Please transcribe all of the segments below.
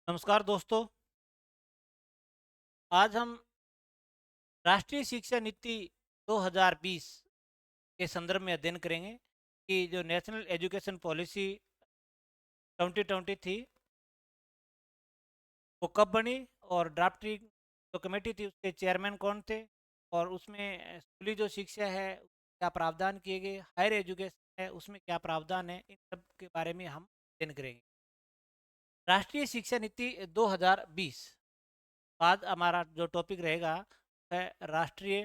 नमस्कार दोस्तों। आज हम राष्ट्रीय शिक्षा नीति 2020 के संदर्भ में अध्ययन करेंगे कि जो नेशनल एजुकेशन पॉलिसी 2020 थी वो कब बनी और ड्राफ्टिंग जो कमेटी थी उसके चेयरमैन कौन थे और उसमें स्कूली जो शिक्षा है क्या प्रावधान किए गए, हायर एजुकेशन है उसमें क्या प्रावधान है, इन सब के बारे में हम अध्ययन करेंगे। राष्ट्रीय शिक्षा नीति 2020 बाद हमारा जो टॉपिक रहेगा है राष्ट्रीय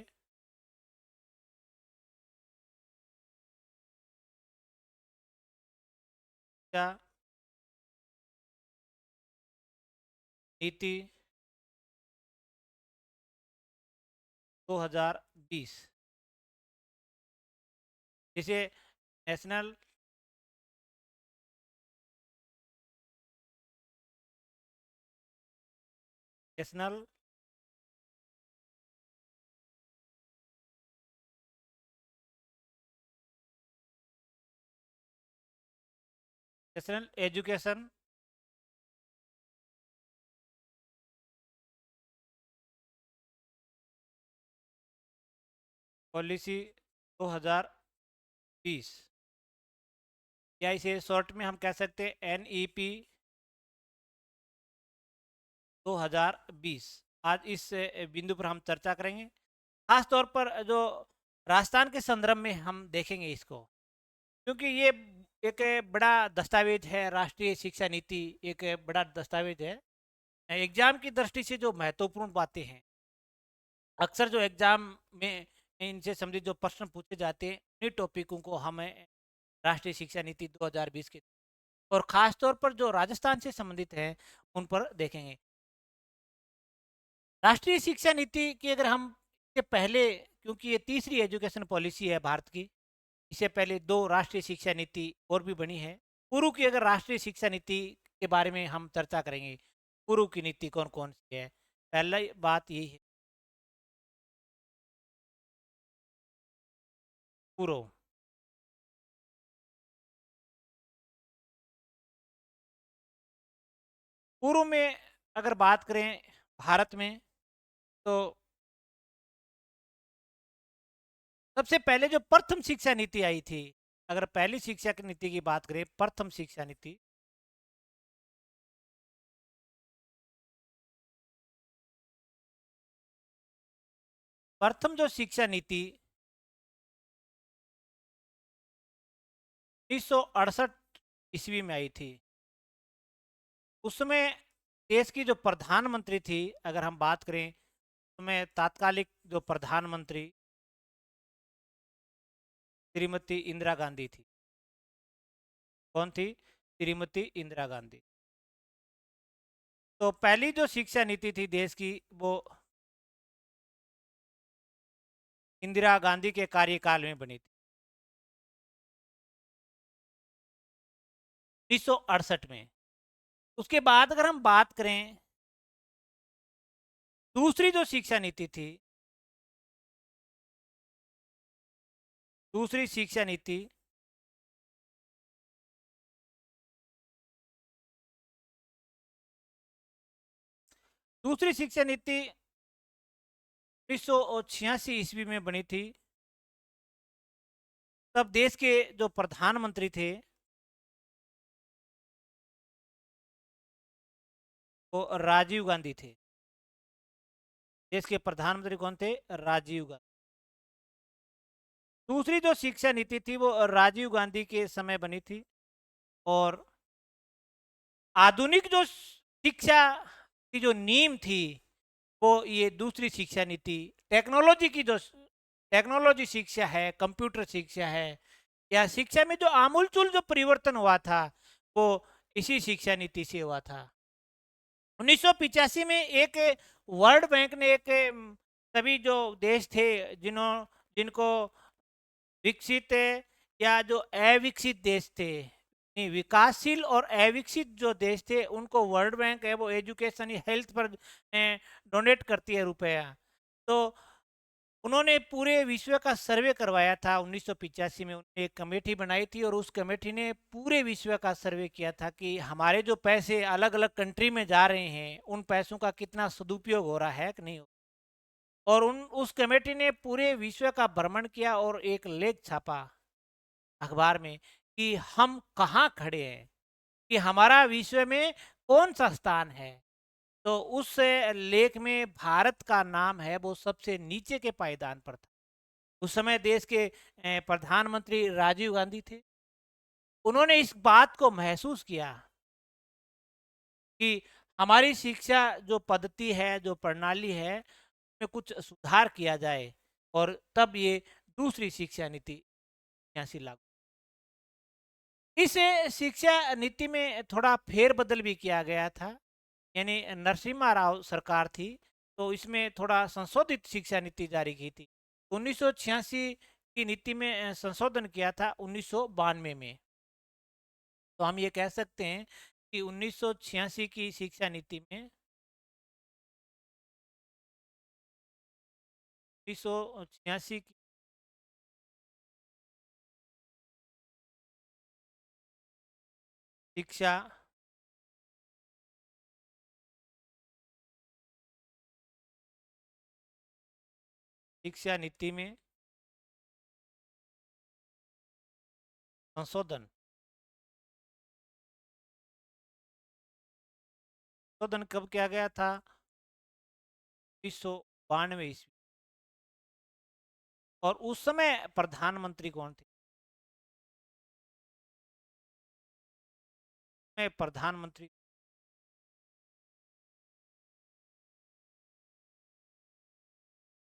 शिक्षा नीति 2020 जिसे national national national education policy 2020 या इसे शॉर्ट में हम कह सकते हैं NEP 2020। आज इस बिंदु पर हम चर्चा करेंगे, खास तौर पर जो राजस्थान के संदर्भ में हम देखेंगे इसको, क्योंकि ये एक बड़ा दस्तावेज है। राष्ट्रीय शिक्षा नीति एक बड़ा दस्तावेज है। एग्जाम की दृष्टि से जो महत्वपूर्ण बातें हैं, अक्सर जो एग्जाम में इनसे संबंधित जो प्रश्न पूछे जाते हैं उन्हीं टॉपिकों को हमें राष्ट्रीय शिक्षा नीति 2020 के और खास तौर पर जो राजस्थान से संबंधित है उन पर देखेंगे। राष्ट्रीय शिक्षा नीति की अगर हम इससे पहले, क्योंकि ये तीसरी एजुकेशन पॉलिसी है भारत की, इससे पहले दो राष्ट्रीय शिक्षा नीति और भी बनी है। पूर्व की अगर राष्ट्रीय शिक्षा नीति के बारे में हम चर्चा करेंगे, पूर्व की नीति कौन कौन सी है, पहला बात यही है पूर्व। पूर्व में अगर बात करें भारत में, तो सबसे पहले जो प्रथम शिक्षा नीति आई थी, अगर पहली शिक्षा की नीति की बात करें, प्रथम शिक्षा नीति, प्रथम जो शिक्षा नीति 1968 ईस्वी में आई थी। उसमें देश की जो प्रधानमंत्री थी, अगर हम बात करें, उसमें तात्कालिक जो प्रधानमंत्री श्रीमती इंदिरा गांधी थी। कौन थी? श्रीमती इंदिरा गांधी। तो पहली जो शिक्षा नीति थी देश की, वो इंदिरा गांधी के कार्यकाल में बनी थी 1968 में। उसके बाद अगर हम बात करें, दूसरी जो शिक्षा नीति थी, दूसरी शिक्षा नीति दूसरी शिक्षा नीति 1986 ईस्वी में बनी थी। तब देश के जो प्रधानमंत्री थे वो राजीव गांधी थे। देश के प्रधानमंत्री कौन थे? राजीव गांधी। दूसरी जो शिक्षा नीति थी वो राजीव गांधी के समय बनी थी। और आधुनिक जो शिक्षा की जो नींव थी वो ये दूसरी शिक्षा नीति, टेक्नोलॉजी की जो टेक्नोलॉजी शिक्षा है, कंप्यूटर शिक्षा है, या शिक्षा में जो आमूलचूल जो परिवर्तन हुआ था वो इसी शिक्षा नीति से हुआ था। 1985 में एक वर्ल्ड बैंक ने एक सभी जो देश थे जिनको विकसित या जो अविकसित देश थे, नहीं, विकासशील और अविकसित जो देश थे, उनको वर्ल्ड बैंक है वो एजुकेशन हेल्थ पर डोनेट करती है रुपया। तो उन्होंने पूरे विश्व का सर्वे करवाया था 1985 में। उन्होंने एक कमेटी बनाई थी और उस कमेटी ने पूरे विश्व का सर्वे किया था कि हमारे जो पैसे अलग अलग कंट्री में जा रहे हैं उन पैसों का कितना सदुपयोग हो रहा है कि नहीं। और उन उस कमेटी ने पूरे विश्व का भ्रमण किया और एक लेख छापा अखबार में कि हम कहाँ खड़े हैं, कि हमारा विश्व में कौन सा स्थान है। तो उस लेख में भारत का नाम है वो सबसे नीचे के पायदान पर था। उस समय देश के प्रधानमंत्री राजीव गांधी थे। उन्होंने इस बात को महसूस किया कि हमारी शिक्षा जो पद्धति है, जो प्रणाली है, में कुछ सुधार किया जाए। और तब ये दूसरी शिक्षा नीति यहाँ से लागू। इस शिक्षा नीति में थोड़ा फेरबदल भी किया गया था। यानी नरसिम्हा राव सरकार थी तो इसमें थोड़ा संशोधित शिक्षा नीति जारी की थी। 1986 की नीति में संशोधन किया था 1992 में। तो हम ये कह सकते हैं कि 1986 की शिक्षा नीति में 1986 की शिक्षा शिक्षा नीति में संशोधन संशोधन कब किया गया था? 1992 ईस्वी। और उस समय प्रधानमंत्री कौन थे? मैं प्रधानमंत्री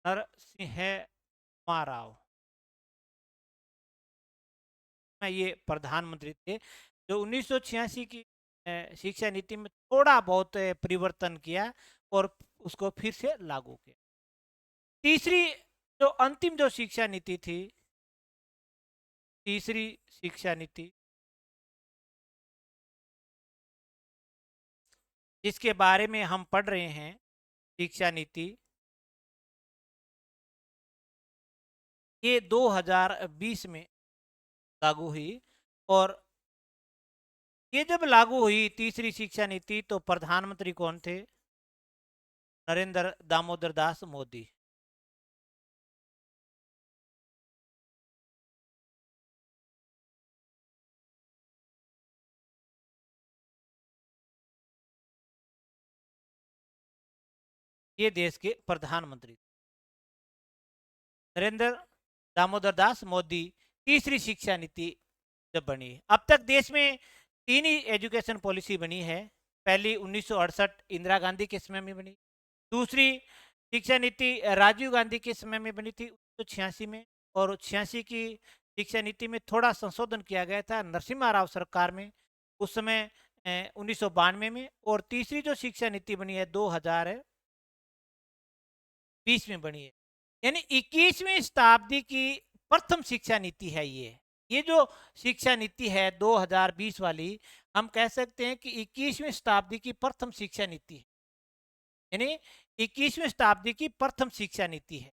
नरसिंह राव में ये प्रधानमंत्री थे जो 1986 की शिक्षा नीति में थोड़ा बहुत परिवर्तन किया और उसको फिर से लागू किया। तीसरी जो अंतिम जो शिक्षा नीति थी, तीसरी शिक्षा नीति जिसके बारे में हम पढ़ रहे हैं, शिक्षा नीति ये 2020 में लागू हुई। और ये जब लागू हुई तीसरी शिक्षा नीति तो प्रधानमंत्री कौन थे? नरेंद्र दामोदर दास मोदी। ये देश के प्रधानमंत्री नरेंद्र दामोदर दास मोदी। तीसरी शिक्षा नीति जब बनी, अब तक देश में तीन ही एजुकेशन पॉलिसी बनी है। पहली 1968 इंदिरा गांधी के समय में बनी। दूसरी शिक्षा नीति राजीव गांधी के समय में बनी थी 1986 में। और 86 की शिक्षा नीति में थोड़ा संशोधन किया गया था नरसिम्हा राव सरकार में उस समय 1992 में। और तीसरी जो शिक्षा नीति बनी है 2020 में बनी है। यानी 21वीं शताब्दी की प्रथम शिक्षा नीति है ये जो शिक्षा नीति है 2020 वाली, हम कह सकते हैं कि 21वीं शताब्दी की प्रथम शिक्षा नीति है। यानी 21वीं शताब्दी की प्रथम शिक्षा नीति है।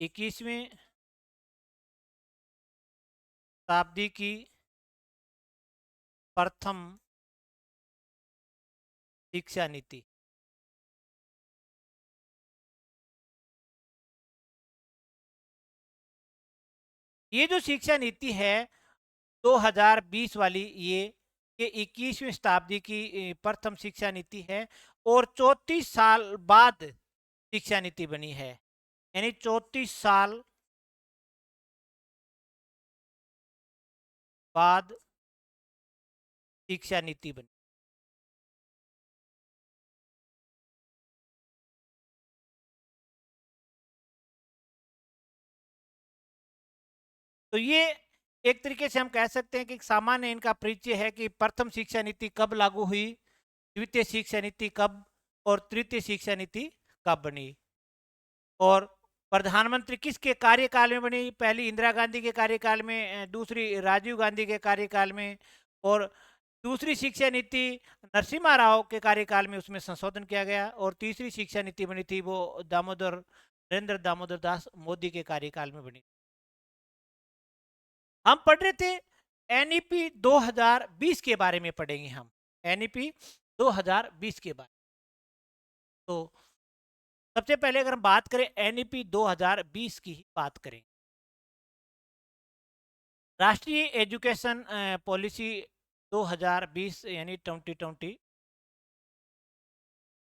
21वीं शताब्दी की प्रथम शिक्षा नीति। ये जो शिक्षा नीति है 2020 वाली, ये 21वीं शताब्दी की प्रथम शिक्षा नीति है। और 34 साल बाद शिक्षा नीति बनी है। यानी 34 साल बाद शिक्षा नीति बनी। तो ये एक तरीके से हम कह सकते हैं कि सामान्य इनका परिचय है कि प्रथम शिक्षा नीति कब लागू हुई, द्वितीय शिक्षा नीति कब, और तृतीय शिक्षा नीति कब बनी। और प्रधानमंत्री किसके कार्यकाल में बनी? पहली इंदिरा गांधी के कार्यकाल में, दूसरी राजीव गांधी के कार्यकाल में। और दूसरी शिक्षा नीति नरसिम्हा राव के कार्यकाल में उसमें संशोधन किया गया, और तीसरी शिक्षा नीति बनी थी वो नरेंद्र दामोदर दास मोदी के कार्यकाल में बनी। हम पढ़ रहे थे एनईपी 2020 के बारे में पढ़ेंगे हम, एनईपी 2020 के बारे में। तो सबसे पहले अगर हम बात करें एनईपी 2020 की ही बात करें, राष्ट्रीय एजुकेशन पॉलिसी 2020 यानी 2020।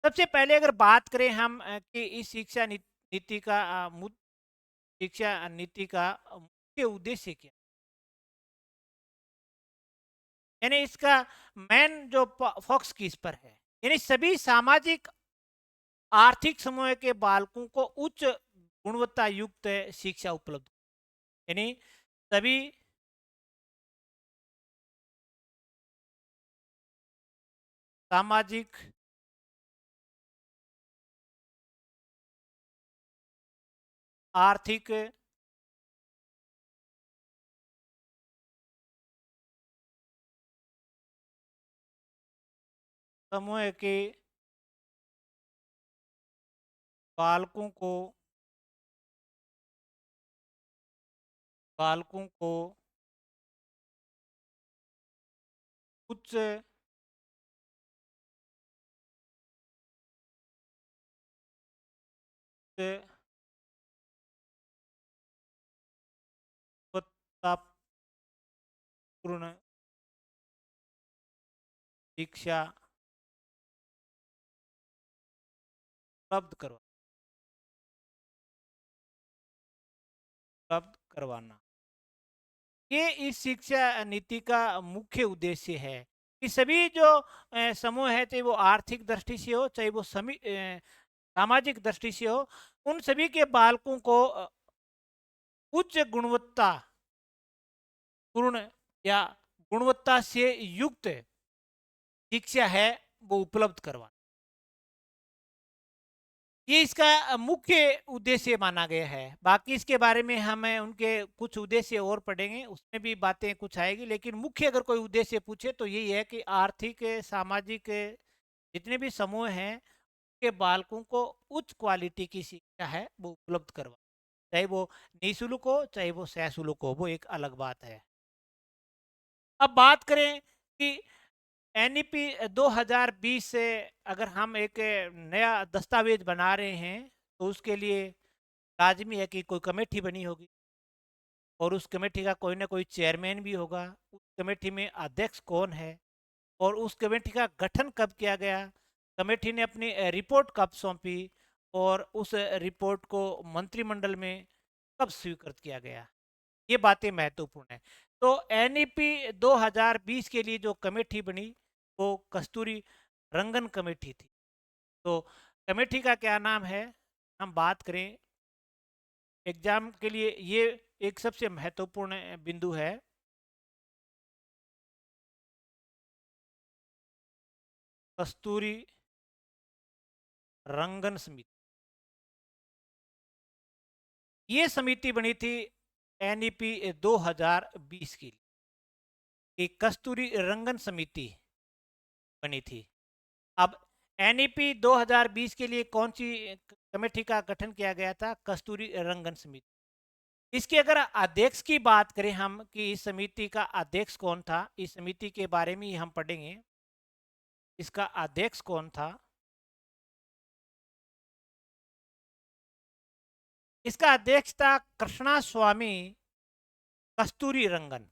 सबसे पहले अगर बात करें हम कि इस शिक्षा नीति का मुख्य उद्देश्य क्या, यानी इसका मेन जो फोकस किस पर है, यानी सभी सामाजिक आर्थिक समूह के बालकों को उच्च गुणवत्ता युक्त शिक्षा उपलब्ध, यानी सभी सामाजिक आर्थिक समूह के बालकों को उच्च गुणवत्तापूर्ण शिक्षा उपलब्ध करवाना, ये इस शिक्षा नीति का मुख्य उद्देश्य है कि सभी जो समूह है, चाहे वो आर्थिक दृष्टि से हो, चाहे वो सामाजिक दृष्टि से हो, उन सभी के बालकों को उच्च गुणवत्ता पूर्ण या गुणवत्ता से युक्त शिक्षा है वो उपलब्ध करवाना, ये इसका मुख्य उद्देश्य माना गया है। बाकी इसके बारे में हमें उनके कुछ उद्देश्य और पढ़ेंगे, उसमें भी बातें कुछ आएगी, लेकिन मुख्य अगर कोई उद्देश्य पूछे तो यही है कि आर्थिक सामाजिक जितने भी समूह हैं के बालकों को उच्च क्वालिटी की शिक्षा है वो उपलब्ध करवा, चाहे वो निःशुल्क हो चाहे वो सशुल्क हो, वो एक अलग बात है। अब बात करें कि एनईपी 2020 से अगर हम एक नया दस्तावेज बना रहे हैं तो उसके लिए लाजमी है कि कोई कमेटी बनी होगी, और उस कमेटी का कोई ना कोई चेयरमैन भी होगा, उस कमेटी में अध्यक्ष कौन है, और उस कमेटी का गठन कब किया गया, कमेटी ने अपनी रिपोर्ट कब सौंपी, और उस रिपोर्ट को मंत्रिमंडल में कब स्वीकृत किया गया, ये बातें महत्वपूर्ण है। तो एनईपी 2020 के लिए जो कमेटी बनी वो कस्तूरी रंगन कमेटी थी। तो कमेटी का क्या नाम है, हम बात करें एग्जाम के लिए, ये एक सबसे महत्वपूर्ण बिंदु है, कस्तूरी रंगन समिति। ये समिति बनी थी एनईपी 2020 की, एक कस्तूरी रंगन समिति बनी थी। अब एनईपी 2020 के लिए कौन सी कमेटी का गठन किया गया था, कस्तूरी रंगन समिति। इसके अगर अध्यक्ष की बात करें हम कि इस समिति का अध्यक्ष कौन था, इस समिति के बारे में ही हम पढ़ेंगे, इसका अध्यक्ष कौन था। इसका अध्यक्ष था कृष्णा स्वामी कस्तूरी रंगन।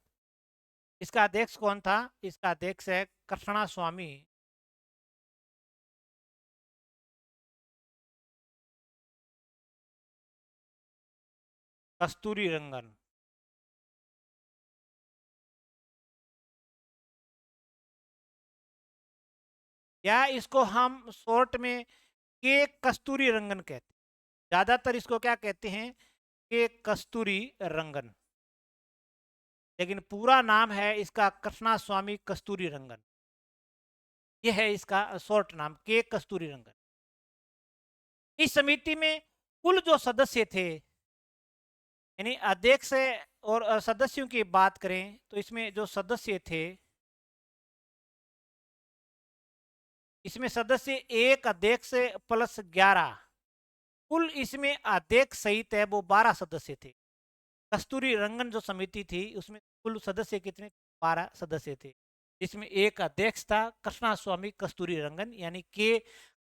इसका अध्यक्ष कौन था, इसका अध्यक्ष है कृष्णा स्वामी कस्तूरी रंगन। या इसको हम शॉर्ट में के कस्तूरी रंगन कहते हैं, ज्यादातर इसको क्या कहते हैं, के कस्तूरी रंगन, लेकिन पूरा नाम है इसका कृष्णा स्वामी कस्तूरी रंगन, यह है इसका शॉर्ट नाम, के कस्तूरी रंगन। इस समिति में कुल जो सदस्य थे, यानी अध्यक्ष और सदस्यों की बात करें तो इसमें जो सदस्य थे इसमें सदस्य एक अध्यक्ष प्लस 11, कुल इसमें अध्यक्ष सहित है वो 12 सदस्य थे। कस्तूरी रंगन जो समिति थी उसमें कुल सदस्य कितने, 12 सदस्य थे, जिसमें एक अध्यक्ष था कृष्णा स्वामी कस्तूरी रंगन यानी के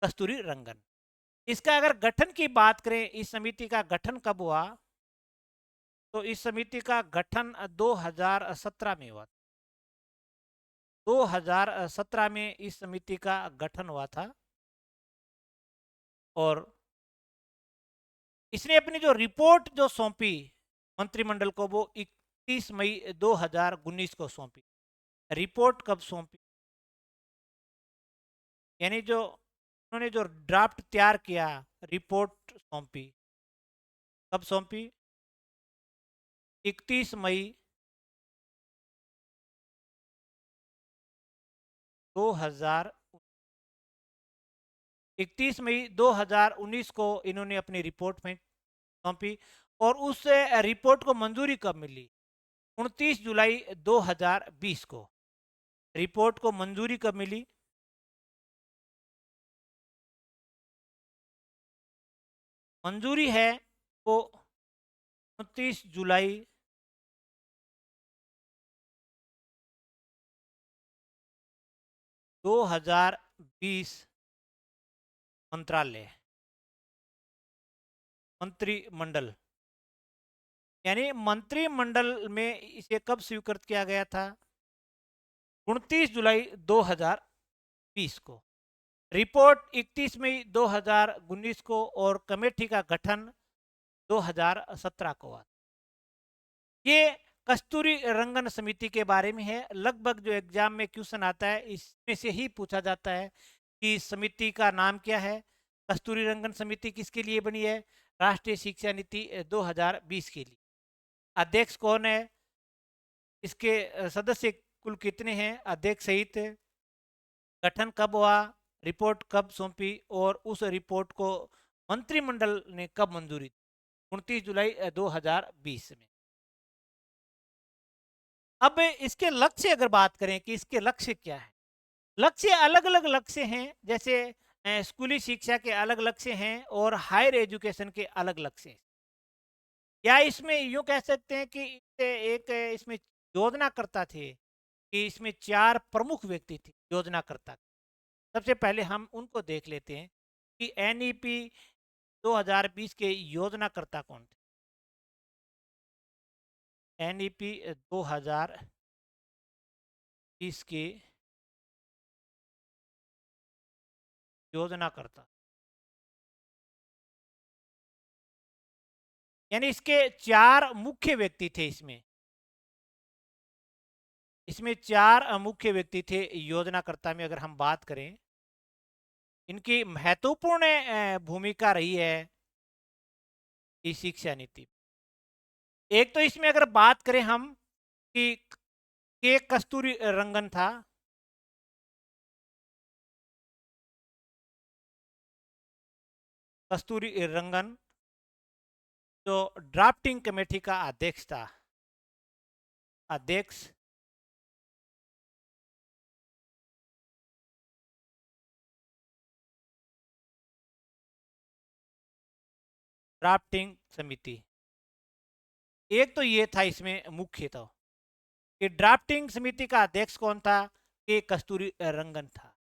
कस्तूरी रंगन। इसका अगर गठन की बात करें, इस समिति का गठन कब हुआ, तो इस समिति का गठन 2017 में हुआ। 2017 में इस समिति का गठन हुआ था और इसने अपनी जो रिपोर्ट जो सौंपी मंत्रिमंडल को वो 31 मई 2019 को सौंपी। रिपोर्ट कब सौंपी, यानी जो उन्होंने जो ड्राफ्ट तैयार किया, रिपोर्ट सौंपी, कब सौंपी, 31 मई 2000 31 मई 2019 को इन्होंने अपनी रिपोर्ट में सौंपी। और उस रिपोर्ट को मंजूरी कब मिली, 29 जुलाई 2020 को। रिपोर्ट को मंजूरी कब मिली, मंजूरी है वो 29 जुलाई 2020, मंत्रालय मंत्रिमंडल, यानी मंत्रिमंडल में इसे कब स्वीकृत किया गया था, 29 जुलाई 2020 को। रिपोर्ट 31 मई 2019 को और कमेटी का गठन 2017 को हुआ। ये कस्तूरी रंगन समिति के बारे में है। लगभग जो एग्जाम में क्वेश्चन आता है इसमें से ही पूछा जाता है कि समिति का नाम क्या है। कस्तूरी रंगन समिति किसके लिए बनी है, राष्ट्रीय शिक्षा नीति 2020 के लिए। अध्यक्ष कौन है, इसके सदस्य कुल कितने हैं अध्यक्ष सहित, गठन कब हुआ, रिपोर्ट कब सौंपी और उस रिपोर्ट को मंत्रिमंडल ने कब मंजूरी दी, 29 जुलाई 2020 में। अब इसके लक्ष्य अगर बात करें कि इसके लक्ष्य क्या है, लक्ष्य अलग अलग लक्ष्य हैं। जैसे स्कूली शिक्षा के अलग लक्ष्य हैं और हायर एजुकेशन के अलग लक्ष्य हैं। या इसमें यूं कह सकते हैं कि एक इसमें योजनाकर्ता थे, कि इसमें 4 प्रमुख व्यक्ति थे योजनाकर्ता। सबसे पहले हम उनको देख लेते हैं कि एनईपी 2020 के योजनाकर्ता कौन थे। एनईपी 2020 के योजनाकर्ता, यानी इसके 4 मुख्य व्यक्ति थे। इसमें इसमें 4 मुख्य व्यक्ति थे योजनाकर्ता में। अगर हम बात करें, इनकी महत्वपूर्ण भूमिका रही है इस शिक्षा नीति। एक तो इसमें अगर बात करें हम कि के कस्तूरी रंगन था, कस्तूरी रंगन जो ड्राफ्टिंग कमेटी का अध्यक्ष था, अध्यक्ष ड्राफ्टिंग समिति। एक तो ये था इसमें मुख्य, तो कि ड्राफ्टिंग समिति का अध्यक्ष कौन था, के कस्तूरी रंगन था।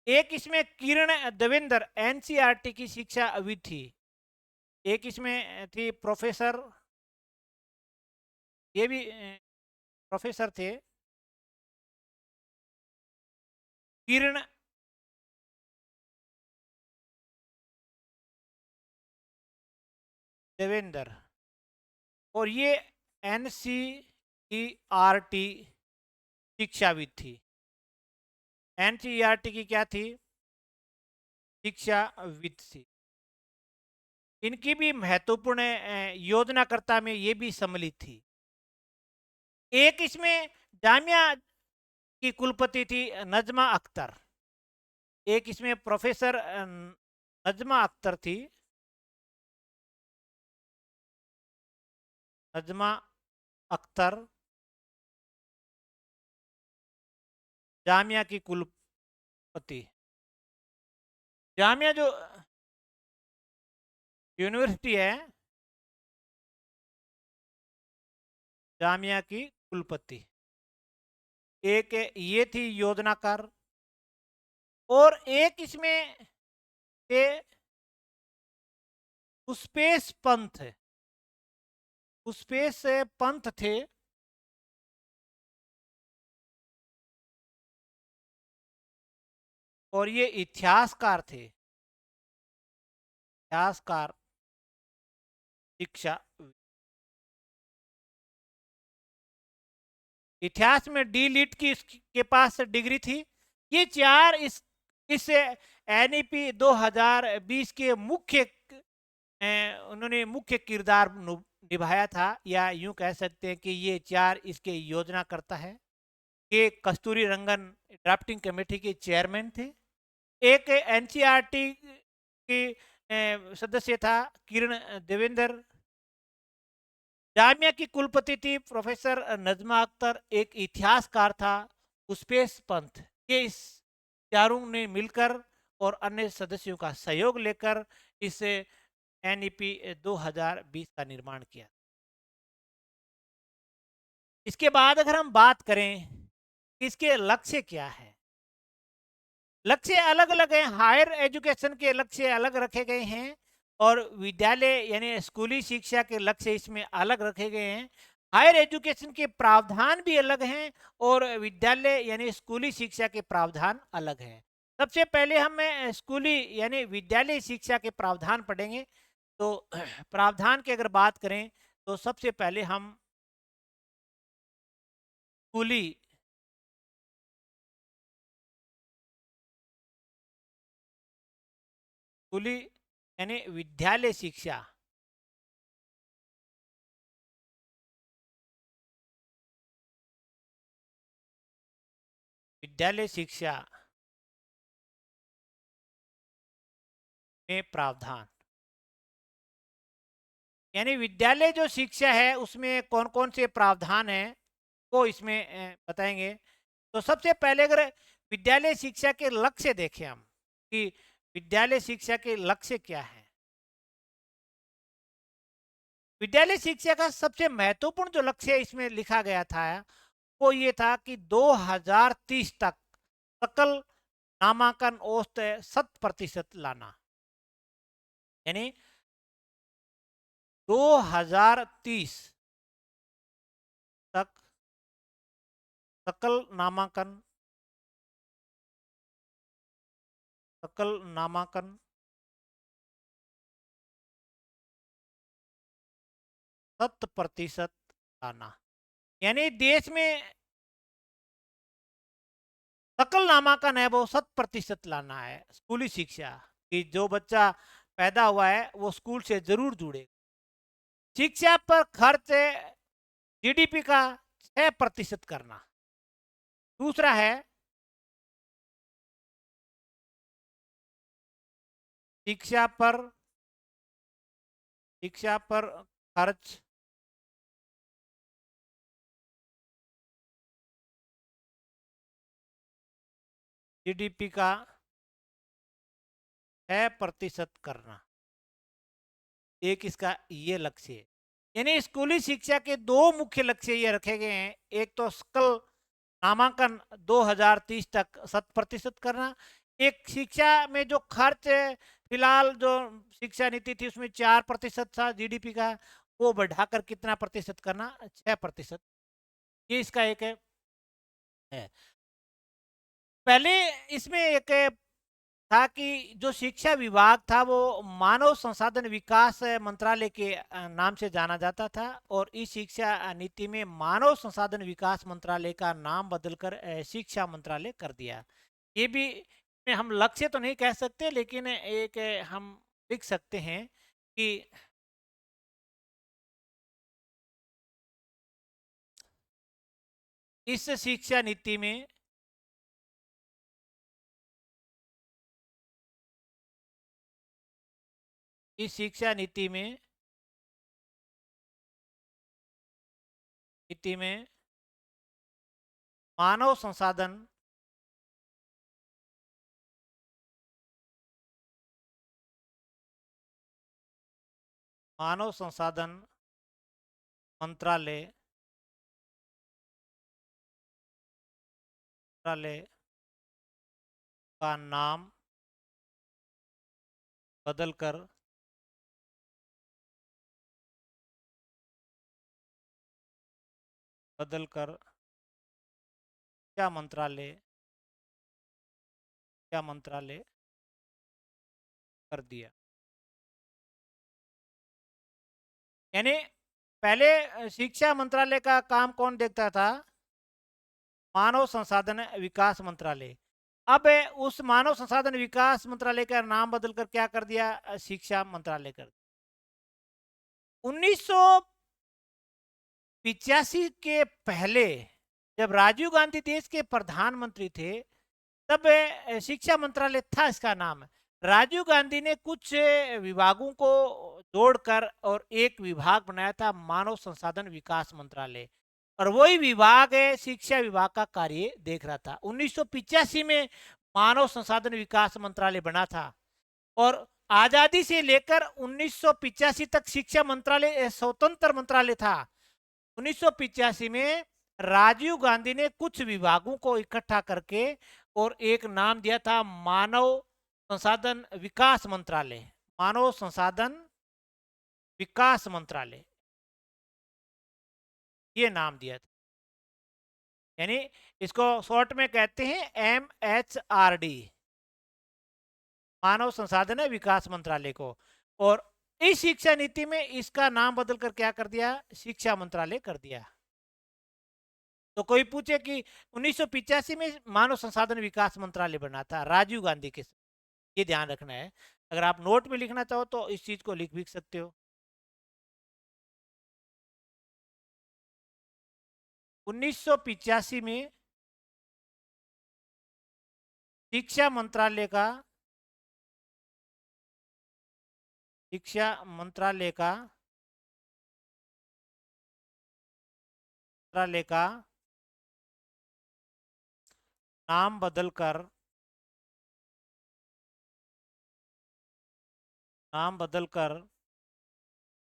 एक इसमें किरण देवेंद्र एनसीईआरटी की शिक्षाविद थी। एक इसमें थी प्रोफेसर, ये भी प्रोफेसर थे, किरण देवेंद्र। और ये एनसीईआरटी शिक्षाविद थी। एनसीईआरटी की क्या थी, शिक्षाविद थी। इनकी भी महत्वपूर्ण योजनाकर्ता में ये भी सम्मिलित थी। एक इसमें जामिया की कुलपति थी नजमा अख्तर। एक इसमें प्रोफेसर नजमा अख्तर थी, नजमा अख्तर जामिया की कुलपति। जामिया जो यूनिवर्सिटी है, जामिया की कुलपति एक ये थी योजनाकार, और एक इसमें थे पुष्पेश पंथ, पुष्पेश पंथ थे, और ये इतिहासकार थे, इतिहासकार शिक्षा, इतिहास में डी लिट की इसके पास डिग्री थी। ये चार इस एनईपी 2020 के मुख्य उन्होंने मुख्य किरदार निभाया था, या यूं कह सकते हैं कि ये चार इसके योजना करता है। के कस्तूरी रंगन ड्राफ्टिंग कमेटी के चेयरमैन थे। एक एनसीईआरटी की सदस्य था किरण देवेंद्र। जामिया की कुलपति थी प्रोफेसर नजमा अख्तर। एक इतिहासकार था पुष्पेश पंथ। ये इस चारों ने मिलकर और अन्य सदस्यों का सहयोग लेकर इस एनईपी 2020 का निर्माण किया। इसके बाद अगर हम बात करें इसके लक्ष्य क्या है, लक्ष्य अलग अलग हैं। हायर एजुकेशन के लक्ष्य अलग रखे गए हैं, और विद्यालय यानी स्कूली शिक्षा के लक्ष्य इसमें अलग रखे गए हैं। हायर एजुकेशन के प्रावधान भी अलग हैं, और विद्यालय यानी स्कूली शिक्षा के प्रावधान अलग हैं। सबसे पहले हम स्कूली यानी विद्यालय शिक्षा के प्रावधान पढ़ेंगे। तो प्रावधान की अगर बात करें तो सबसे पहले हम स्कूली स्कूली यानी विद्यालय शिक्षा, विद्यालय शिक्षा में प्रावधान, यानी विद्यालय जो शिक्षा है उसमें कौन कौन से प्रावधान हैं वो इसमें बताएंगे। तो सबसे पहले अगर विद्यालय शिक्षा के लक्ष्य देखें हम कि विद्यालय शिक्षा के लक्ष्य क्या है। विद्यालय शिक्षा का सबसे महत्वपूर्ण जो लक्ष्य इसमें लिखा गया था वो ये था कि 2030 तक सकल नामांकन औसत 100% लाना, यानी 2030 तक सकल नामांकन सकल नामांकन 100% लाना, यानी देश में सकल नामांकन है वो 100% लाना है। स्कूली शिक्षा कि जो बच्चा पैदा हुआ है वो स्कूल से जरूर जुड़े। शिक्षा पर खर्च जीडीपी का 6% करना। दूसरा है शिक्षा पर खर्च जीडीपी का 6% करना, एक इसका ये लक्ष्य है। यानी स्कूली शिक्षा के दो मुख्य लक्ष्य ये रखे गए हैं। एक तो सकल नामांकन 2030 तक 100% करना। एक शिक्षा में जो खर्च फिलहाल जो शिक्षा नीति थी उसमें 4% था जीडीपी का, वो बढ़ाकर कितना प्रतिशत करना, 6%। ये इसका एक है। पहले इसमें एक था कि जो शिक्षा विभाग था वो मानव संसाधन विकास मंत्रालय के नाम से जाना जाता था, और इस शिक्षा नीति में मानव संसाधन विकास मंत्रालय का नाम बदलकर शिक्षा मंत्रालय कर दिया। ये भी में हम लक्ष्य तो नहीं कह सकते, लेकिन एक हम लिख सकते हैं कि इस शिक्षा नीति में इस शिक्षा नीति में मानव संसाधन मानव संसाधन मंत्रालय मंत्रालय का नाम बदलकर क्या मंत्रालय कर दिया। यानी पहले शिक्षा मंत्रालय का काम कौन देखता था? मानव संसाधन विकास मंत्रालय। अब उस मानव संसाधन विकास मंत्रालय का नाम बदलकर क्या कर दिया? शिक्षा मंत्रालय कर दिया। 1985 के पहले जब राजीव गांधी देश के प्रधानमंत्री थे तब शिक्षा मंत्रालय था इसका नाम। राजीव गांधी ने कुछ विभागों को जोड़कर और एक विभाग बनाया था, मानव संसाधन विकास मंत्रालय, और वही विभाग शिक्षा विभाग का कार्य देख रहा था। 1985 में मानव संसाधन विकास मंत्रालय बना था और आजादी से लेकर 1985 तक शिक्षा मंत्रालय स्वतंत्र मंत्रालय था। 1985 में राजीव गांधी ने कुछ विभागों को इकट्ठा करके और एक नाम दिया था मानव संसाधन विकास मंत्रालय। मानव संसाधन विकास मंत्रालय ये नाम दिया था। यानी इसको शॉर्ट में कहते हैं MHRD, मानव संसाधन विकास मंत्रालय को। और इस शिक्षा नीति में इसका नाम बदलकर क्या कर दिया? शिक्षा मंत्रालय कर दिया। तो कोई पूछे कि 1985 में मानव संसाधन विकास मंत्रालय बना था राजीव गांधी के, ये ध्यान रखना है। अगर आप नोट में लिखना चाहो तो इस चीज को लिख भी सकते हो। 1985 में शिक्षा मंत्रालय का नाम बदलकर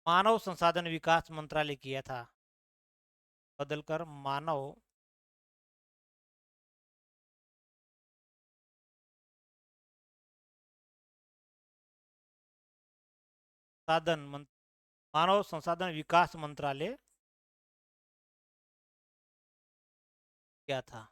मानव संसाधन विकास मंत्रालय किया था। बदलकर मानव संसाधन विकास मंत्रालय किया था।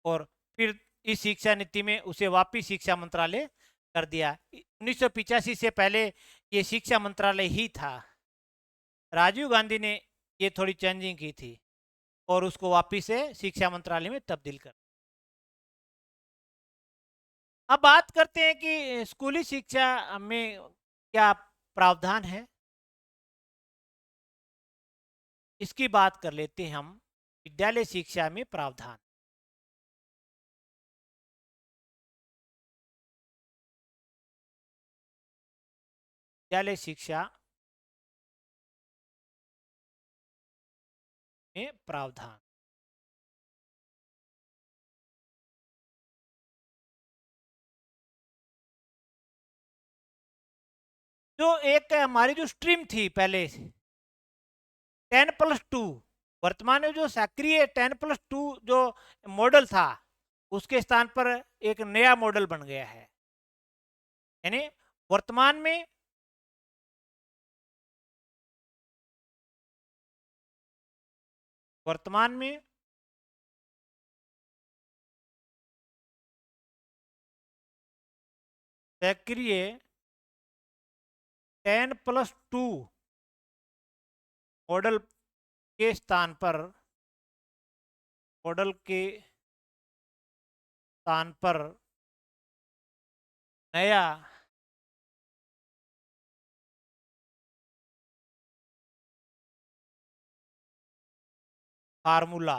और फिर इस शिक्षा नीति में उसे वापिस शिक्षा मंत्रालय कर दिया। 1985 से पहले ये शिक्षा मंत्रालय ही था। राजीव गांधी ने ये थोड़ी चेंजिंग की थी और उसको वापिस से शिक्षा मंत्रालय में तब्दील कर। अब बात करते हैं कि स्कूली शिक्षा में क्या प्रावधान है, इसकी बात कर लेते हैं हम। विद्यालय शिक्षा में प्रावधान। विद्यालय शिक्षा में प्रावधान। जो एक हमारी जो स्ट्रीम थी पहले 10+2, वर्तमान में जो सक्रिय 10+2 जो मॉडल था उसके स्थान पर एक नया मॉडल बन गया है। यानी वर्तमान में सक्रिय 10+2 मॉडल के स्थान पर नया फार्मूला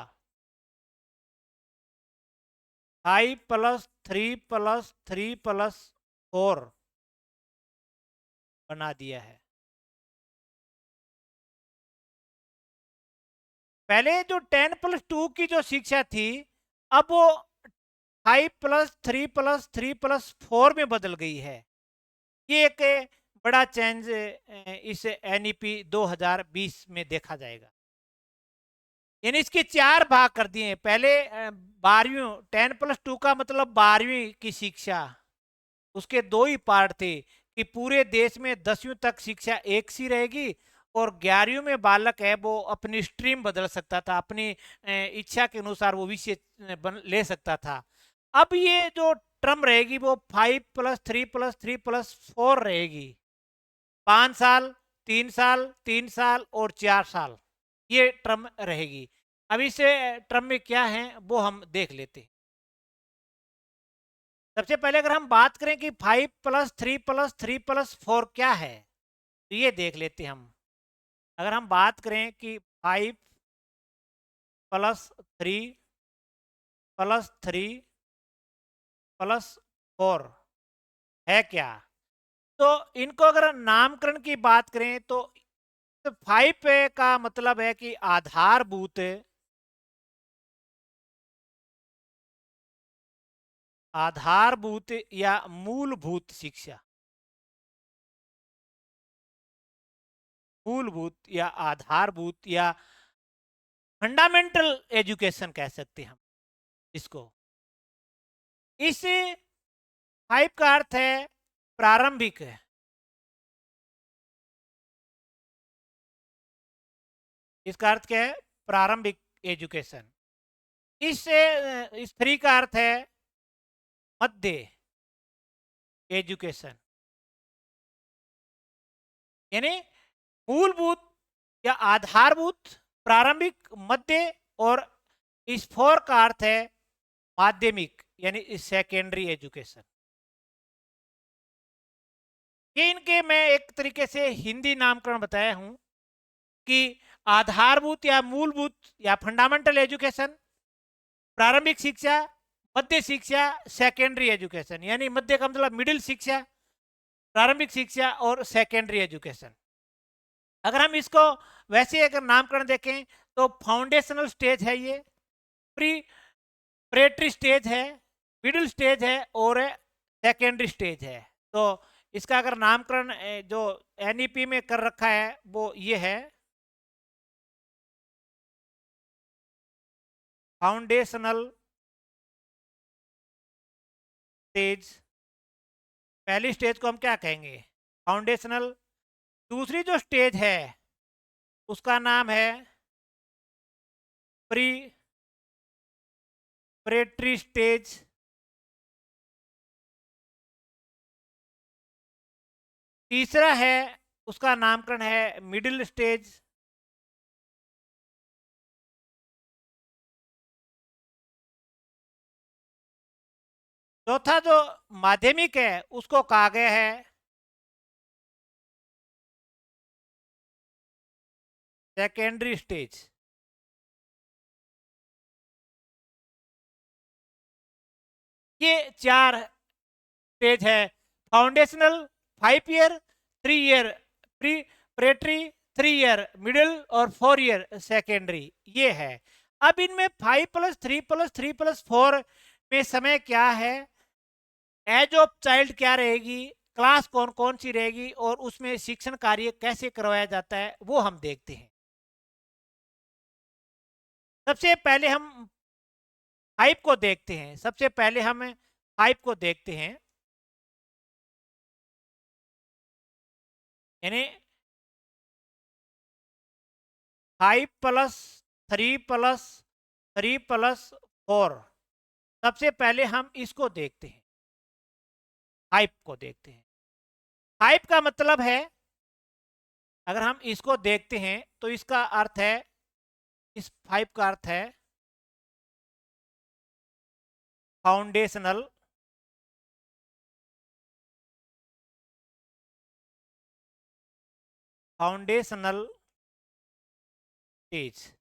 5+3+3+4 बना दिया है। पहले जो 10+2 की जो शिक्षा थी अब वो 5+3+3+4 में बदल गई है। ये एक बड़ा चेंज इस NEP 2020 में देखा जाएगा। यानी इसके 4 भाग कर दिए हैं। पहले 12वीं 10+2 का मतलब 12वीं की शिक्षा, उसके 2 ही पार्ट थे कि पूरे देश में 10वीं तक शिक्षा एक सी रहेगी और 11वीं में बालक है वो अपनी स्ट्रीम बदल सकता था, अपनी इच्छा के अनुसार वो विषय ले सकता था। अब ये जो टर्म रहेगी वो 5+3+3+4 रहेगी। 5 साल, 3 साल, 3 साल और 4 साल ये टर्म रहेगी। अब इस टर्म में क्या है वो हम देख लेते हैं। सबसे पहले अगर हम बात करें कि 5+3+3+4 क्या है, तो ये देख लेते हैं हम। अगर हम बात करें कि 5+3+3+4 है क्या, तो इनको अगर नामकरण की बात करें तो 5 का मतलब है कि आधारभूत या मूलभूत शिक्षा, मूलभूत या आधारभूत या फंडामेंटल एजुकेशन कह सकते हैं हम इसको। इस 5 का अर्थ है प्रारंभिक है। इसका अर्थ क्या है? प्रारंभिक एजुकेशन। इस 3 का अर्थ है मध्य एजुकेशन, यानी मूलभूत या आधारभूत, प्रारंभिक, मध्य, और इस 4 का अर्थ है माध्यमिक यानी सेकेंडरी एजुकेशन। ये इनके मैं एक तरीके से हिंदी नामकरण बताया हूं कि आधारभूत या मूलभूत या फंडामेंटल एजुकेशन, प्रारंभिक शिक्षा, मध्य शिक्षा, सेकेंडरी एजुकेशन, यानी मध्य का मतलब मिडिल शिक्षा, प्रारंभिक शिक्षा और सेकेंडरी एजुकेशन। अगर हम इसको वैसे अगर नामकरण देखें तो फाउंडेशनल स्टेज है, ये प्री प्रेटरी स्टेज है, मिडिल स्टेज है और सेकेंडरी स्टेज है। तो इसका अगर नामकरण जो NEP में कर रखा है वो ये है फाउंडेशनल स्टेज। पहली स्टेज को हम क्या कहेंगे? फाउंडेशनल। दूसरी जो स्टेज है उसका नाम है प्री प्रेटरी स्टेज। तीसरा है उसका नामकरण है मिडिल स्टेज। चौथा जो माध्यमिक है उसको कहा गया है सेकेंडरी स्टेज। ये 4 स्टेज है। Foundational 5 year, 3 year preparatory, 3 year middle और 4 ईयर सेकेंडरी, ये है। अब इनमें 5+3+3+4 में समय क्या है, एज ऑफ चाइल्ड क्या रहेगी, क्लास कौन कौन सी रहेगी और उसमें शिक्षण कार्य कैसे करवाया जाता है वो हम देखते हैं। सबसे पहले हम 5 को देखते हैं। सबसे पहले हम 5 को देखते हैं, यानी 5+3+3+4। सबसे पहले हम इसको देखते हैं, 5 को देखते हैं। 5 का मतलब है, अगर हम इसको देखते हैं तो इसका अर्थ है, इस 5 का अर्थ है फाउंडेशनल, फाउंडेशनल स्टेज।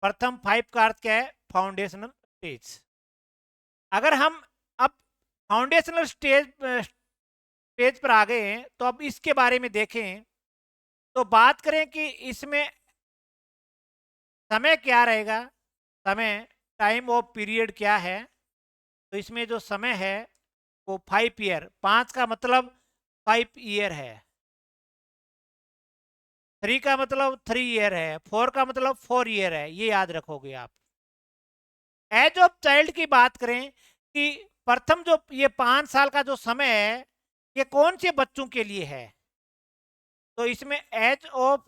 प्रथम 5 का अर्थ क्या है? Foundational stage. अगर हम अब फाउंडेशनल स्टेज पर आ गए हैं तो अब इसके बारे में देखें तो बात करें कि इसमें समय क्या रहेगा, समय टाइम ऑफ पीरियड क्या है। तो इसमें जो समय है वो 5 ईयर, 5 का मतलब 5 ईयर है, 3 का मतलब 3 ईयर है, 4 का मतलब 4 ईयर है, ये याद रखोगे आप। एज ऑफ चाइल्ड की बात करें कि प्रथम जो ये 5 साल का जो समय है ये कौन से बच्चों के लिए है, तो इसमें एज ऑफ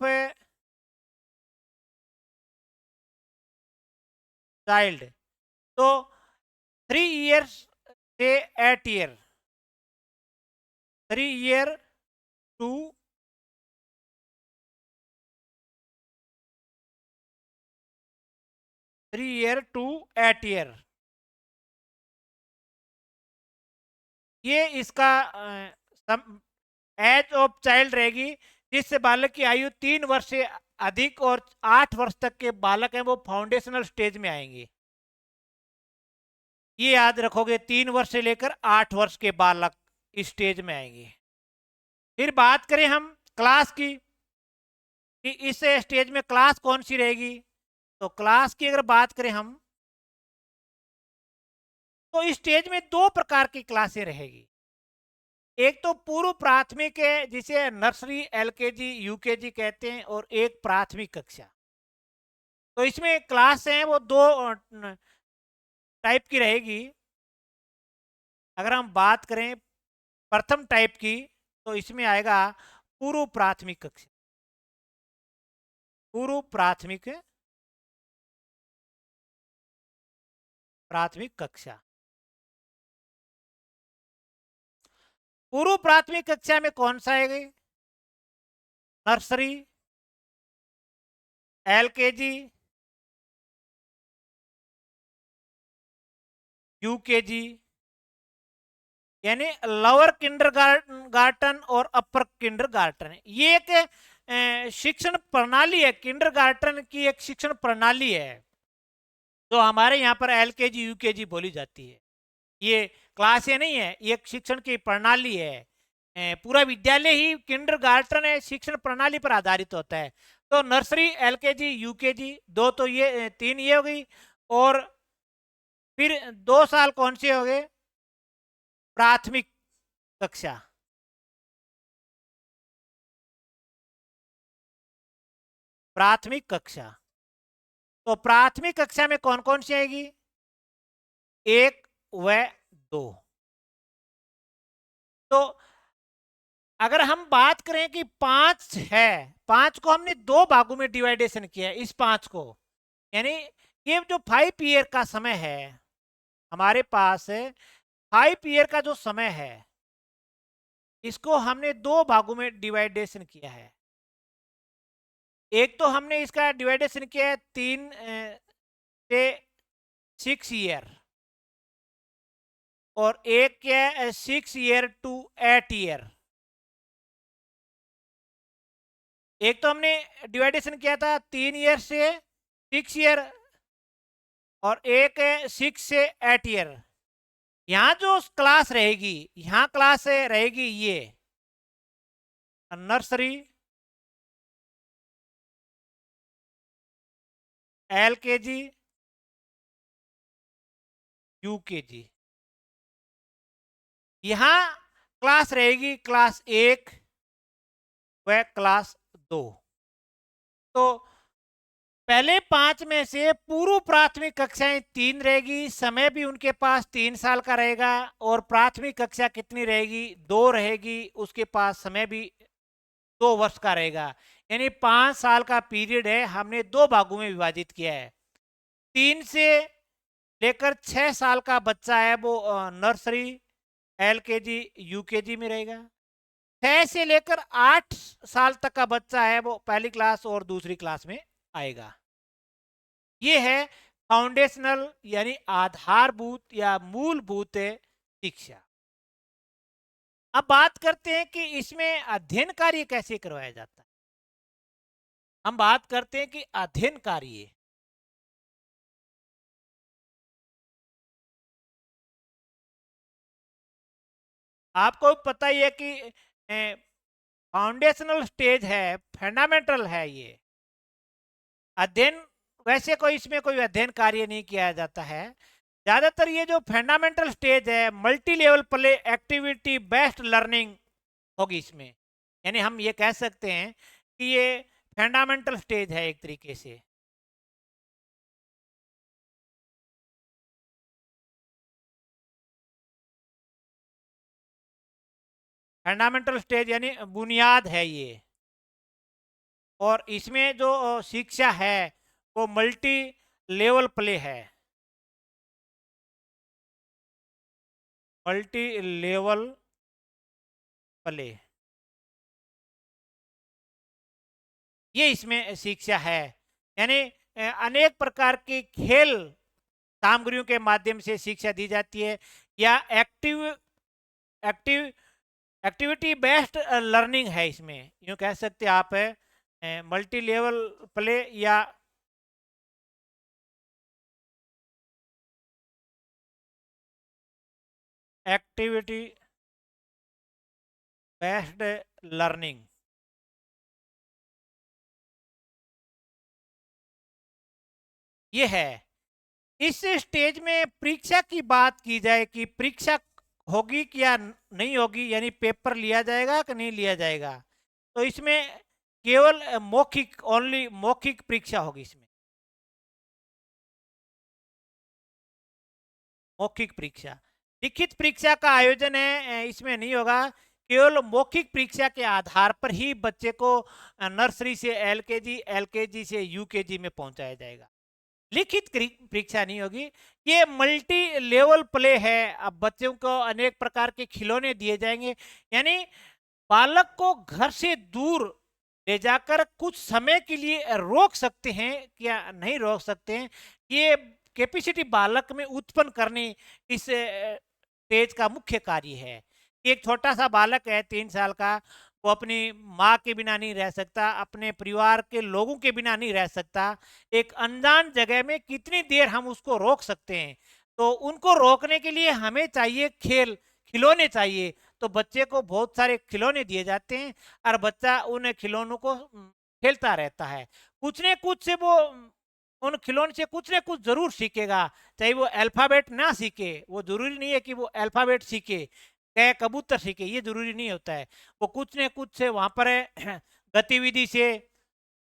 चाइल्ड, तो 3 ईयर्स से 8 year, 3 year to 3 year to 8 year, ये इसका एज ऑफ चाइल्ड रहेगी, जिससे बालक की आयु 3 वर्ष से अधिक और 8 वर्ष तक के बालक हैं वो फाउंडेशनल स्टेज में आएंगे। ये याद रखोगे, 3 वर्ष से लेकर 8 वर्ष के बालक इस स्टेज में आएंगे। फिर बात करें हम क्लास की कि इस स्टेज में क्लास कौन सी रहेगी, तो क्लास की अगर बात करें हम तो इस स्टेज में 2 प्रकार की क्लासें रहेगी। एक तो पूर्व प्राथमिक है जिसे नर्सरी, एलकेजी, यूकेजी कहते हैं, और एक प्राथमिक कक्षा। तो इसमें क्लास हैं वो 2 टाइप की रहेगी। अगर हम बात करें प्रथम टाइप की तो इसमें आएगा पूर्व प्राथमिक कक्षा, पूर्व प्राथमिक प्राथमिक कक्षा। पूर्व प्राथमिक कक्षा में कौन सा आएगा, नर्सरी, एलकेजी, यूकेजी, यानी लोअर किंडरगार्टन और अपर किंडरगार्टन। ये एक शिक्षण प्रणाली है, किंडरगार्टन की एक शिक्षण प्रणाली है जो हमारे यहाँ पर एलकेजी यूकेजी बोली जाती है। ये क्लासें नहीं है, ये एक शिक्षण की प्रणाली है। पूरा विद्यालय ही किंडरगार्टन है, शिक्षण प्रणाली पर आधारित होता है। तो नर्सरी, एलकेजी, यूकेजी, 2 तो ये 3 ये हो गई, और फिर 2 साल कौन से हो गए, प्राथमिक कक्षा। प्राथमिक कक्षा, तो प्राथमिक कक्षा में कौन कौन सी आएगी, 1 व 2। तो अगर हम बात करें कि 5 है, 5 को हमने 2 भागों में डिवाइडेशन किया है, इस 5 को, यानी ये जो 5 ईयर का समय है हमारे पास, 5 ईयर का जो समय है इसको हमने 2 भागों में डिवाइडेशन किया है। एक तो हमने इसका डिवाइडेशन किया है 3 से 6 ईयर, और एक क्या है 6 ईयर टू 8 ईयर। एक तो हमने डिवाइडेशन किया था 3 ईयर से 6 ईयर, और एक है 6 से 8 ईयर। यहां जो क्लास रहेगी, यहां क्लास रहेगी ये नर्सरी, एलकेजी, यूकेजी। यहां क्लास रहेगी क्लास 1 व क्लास 2। तो पहले 5 में से पूर्व प्राथमिक कक्षाएं 3 रहेगी, समय भी उनके पास 3 साल का रहेगा, और प्राथमिक कक्षा कितनी रहेगी, 2 रहेगी, उसके पास समय भी 2 वर्ष का रहेगा। यानी 5 साल का पीरियड है, हमने 2 भागों में विभाजित किया है। 3 से लेकर 6 साल का बच्चा है वो नर्सरी, एलकेजी, यूकेजी में रहेगा। 6 से लेकर 8 साल तक का बच्चा है वो पहली क्लास और दूसरी क्लास में आएगा। ये है फाउंडेशनल यानी आधारभूत या मूलभूत शिक्षा। अब बात करते हैं कि इसमें अध्ययन कार्य कैसे करवाया जाता है। हम बात करते हैं कि अध्ययन कार्य, आपको पता ही है कि फाउंडेशनल स्टेज है, फंडामेंटल है ये अध्ययन। वैसे कोई इसमें कोई अध्ययन कार्य नहीं किया जाता है, ज्यादातर ये जो फंडामेंटल स्टेज है multi level play activity based learning होगी इसमें, यानी हम ये कह सकते हैं कि ये फंडामेंटल स्टेज है एक तरीके से। फंडामेंटल स्टेज यानी बुनियाद है ये, और इसमें जो शिक्षा है वो मल्टी लेवल प्ले है, मल्टी लेवल प्ले, ये इसमें शिक्षा है। यानी अनेक प्रकार की खेल सामग्रियों के माध्यम से शिक्षा दी जाती है, या active active activity based learning है इसमें, यूँ कह सकते हैं आप मल्टी लेवल प्ले या एक्टिविटी बेस्ड लर्निंग। ये है। इस स्टेज में परीक्षा की बात की जाए कि परीक्षा होगी कि या नहीं होगी, यानी पेपर लिया जाएगा कि नहीं लिया जाएगा, तो इसमें केवल मौखिक, ओनली मौखिक परीक्षा होगी इसमें, मौखिक परीक्षा। लिखित परीक्षा का आयोजन है इसमें नहीं होगा, केवल मौखिक परीक्षा के आधार पर ही बच्चे को नर्सरी से एलकेजी, एलकेजी से यूकेजी में पहुंचाया जाएगा। लिखित परीक्षा नहीं होगी। ये मल्टी लेवल प्ले है। अब बच्चों को अनेक प्रकार के खिलौने दिए जाएंगे, यानी बालक को घर से दूर ले जाकर कुछ समय के लिए रोक सकते हैं या नहीं रोक सकते हैं, ये कैपेसिटी बालक में उत्पन्न करने इस स्टेज का मुख्य कार्य है। एक छोटा सा बालक है 3 साल का, वो अपनी माँ के बिना नहीं रह सकता, अपने परिवार के लोगों के बिना नहीं रह सकता। एक अनजान जगह में कितनी देर हम उसको रोक सकते हैं, तो उनको रोकने के लिए हमें चाहिए खेल, खिलौने चाहिए। तो बच्चे को बहुत सारे खिलौने दिए जाते हैं और बच्चा उन खिलौनों को खेलता रहता है। कुछ न कुछ से वो उन खिलौने से कुछ न कुछ जरूर सीखेगा, चाहे वो अल्फाबेट ना सीखे, वो जरूरी नहीं है कि वो अल्फाबेट सीखे, कै कबूतर सीखे, ये जरूरी नहीं होता है। वो कुछ न कुछ से वहां पर गतिविधि से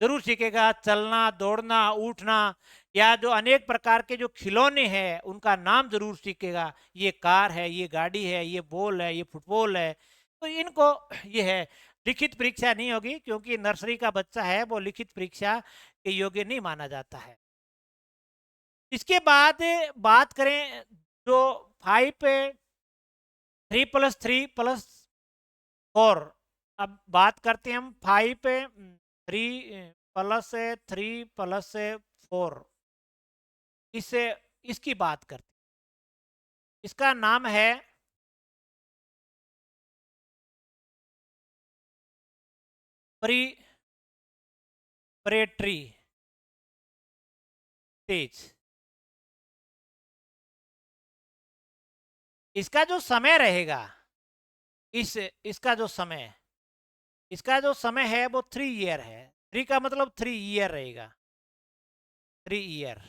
जरूर सीखेगा, चलना, दौड़ना, उठना, या जो अनेक प्रकार के जो खिलौने हैं उनका नाम जरूर सीखेगा। ये कार है, ये गाड़ी है, ये बॉल है, ये फुटबॉल है। तो इनको ये है। लिखित परीक्षा नहीं होगी, क्योंकि नर्सरी का बच्चा है, वो लिखित परीक्षा के योग्य नहीं माना जाता है। इसके बाद बात करें जो 3+3+4, अब बात करते हैं हम 5, 3+3+4, इससे इसकी बात करते हैं। इसका नाम है प्रेटरी स्टेज। इसका जो समय रहेगा, इसका जो समय है वो 3 ईयर है। 3 का मतलब 3 ईयर रहेगा, 3 ईयर।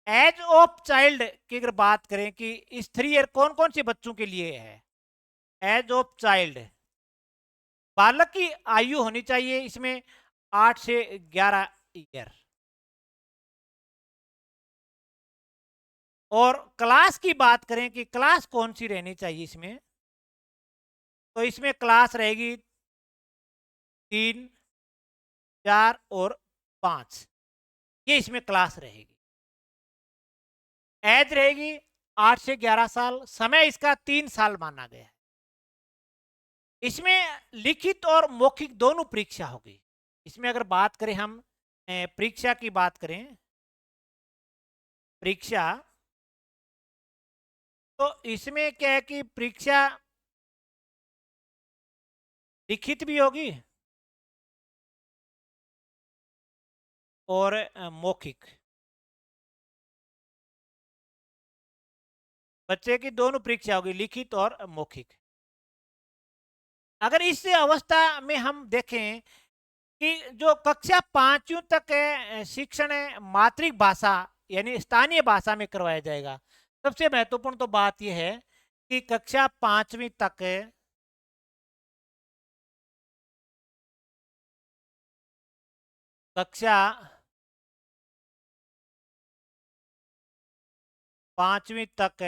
एज ऑफ चाइल्ड की अगर बात करें कि इस 3 ईयर कौन कौन से बच्चों के लिए है, एज ऑफ चाइल्ड, बालक की आयु होनी चाहिए इसमें 8 से 11 ईयर। और क्लास की बात करें कि क्लास कौन सी रहनी चाहिए इसमें, तो इसमें क्लास रहेगी 3, 4 और 5, ये इसमें क्लास रहेगी। एज रहेगी 8 से 11 साल, समय इसका 3 साल माना गया है। इसमें लिखित और मौखिक दोनों परीक्षा होगी। इसमें अगर बात करें हम परीक्षा की बात करें, परीक्षा, तो इसमें क्या है कि परीक्षा लिखित भी होगी और मौखिक, बच्चे की दोनों परीक्षा होगी, लिखित और मौखिक। अगर इस अवस्था में हम देखें कि जो कक्षा 5वीं तक है शिक्षण है मातृभाषा यानी स्थानीय भाषा में करवाया जाएगा। सबसे महत्वपूर्ण तो बात यह है कि कक्षा 5वीं तक कक्षा 5वीं तक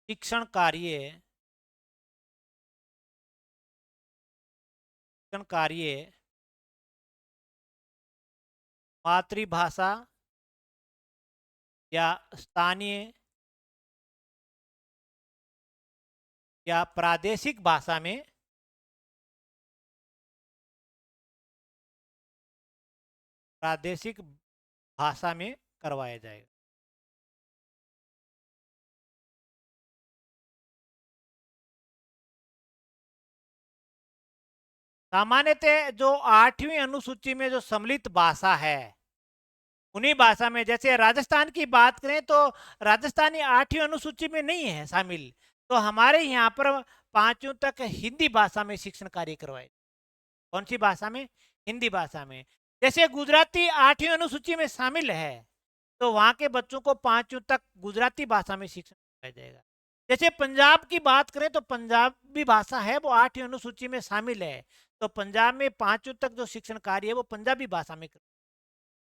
शिक्षण कार्य मातृभाषा या स्थानीय या प्रादेशिक भाषा में करवाया जाएगा। सामान्यतः जो 8वीं अनुसूची में जो सम्मिलित भाषा है उन्हीं भाषा में, जैसे राजस्थान की बात करें तो राजस्थानी 8वीं अनुसूची में नहीं है शामिल, तो हमारे यहाँ पर 5वीं तक हिंदी भाषा में शिक्षण कार्य करवाए। कौन सी भाषा में? हिंदी भाषा में। जैसे गुजराती 8वीं अनुसूची में शामिल है तो वहां के बच्चों को 5वीं तक गुजराती भाषा में शिक्षण करवाया जाएगा। जैसे पंजाब की बात करें तो पंजाबी भाषा है वो 8वीं अनुसूची में शामिल है, तो पंजाब में 5वीं तक जो शिक्षण कार्य है वो पंजाबी भाषा में।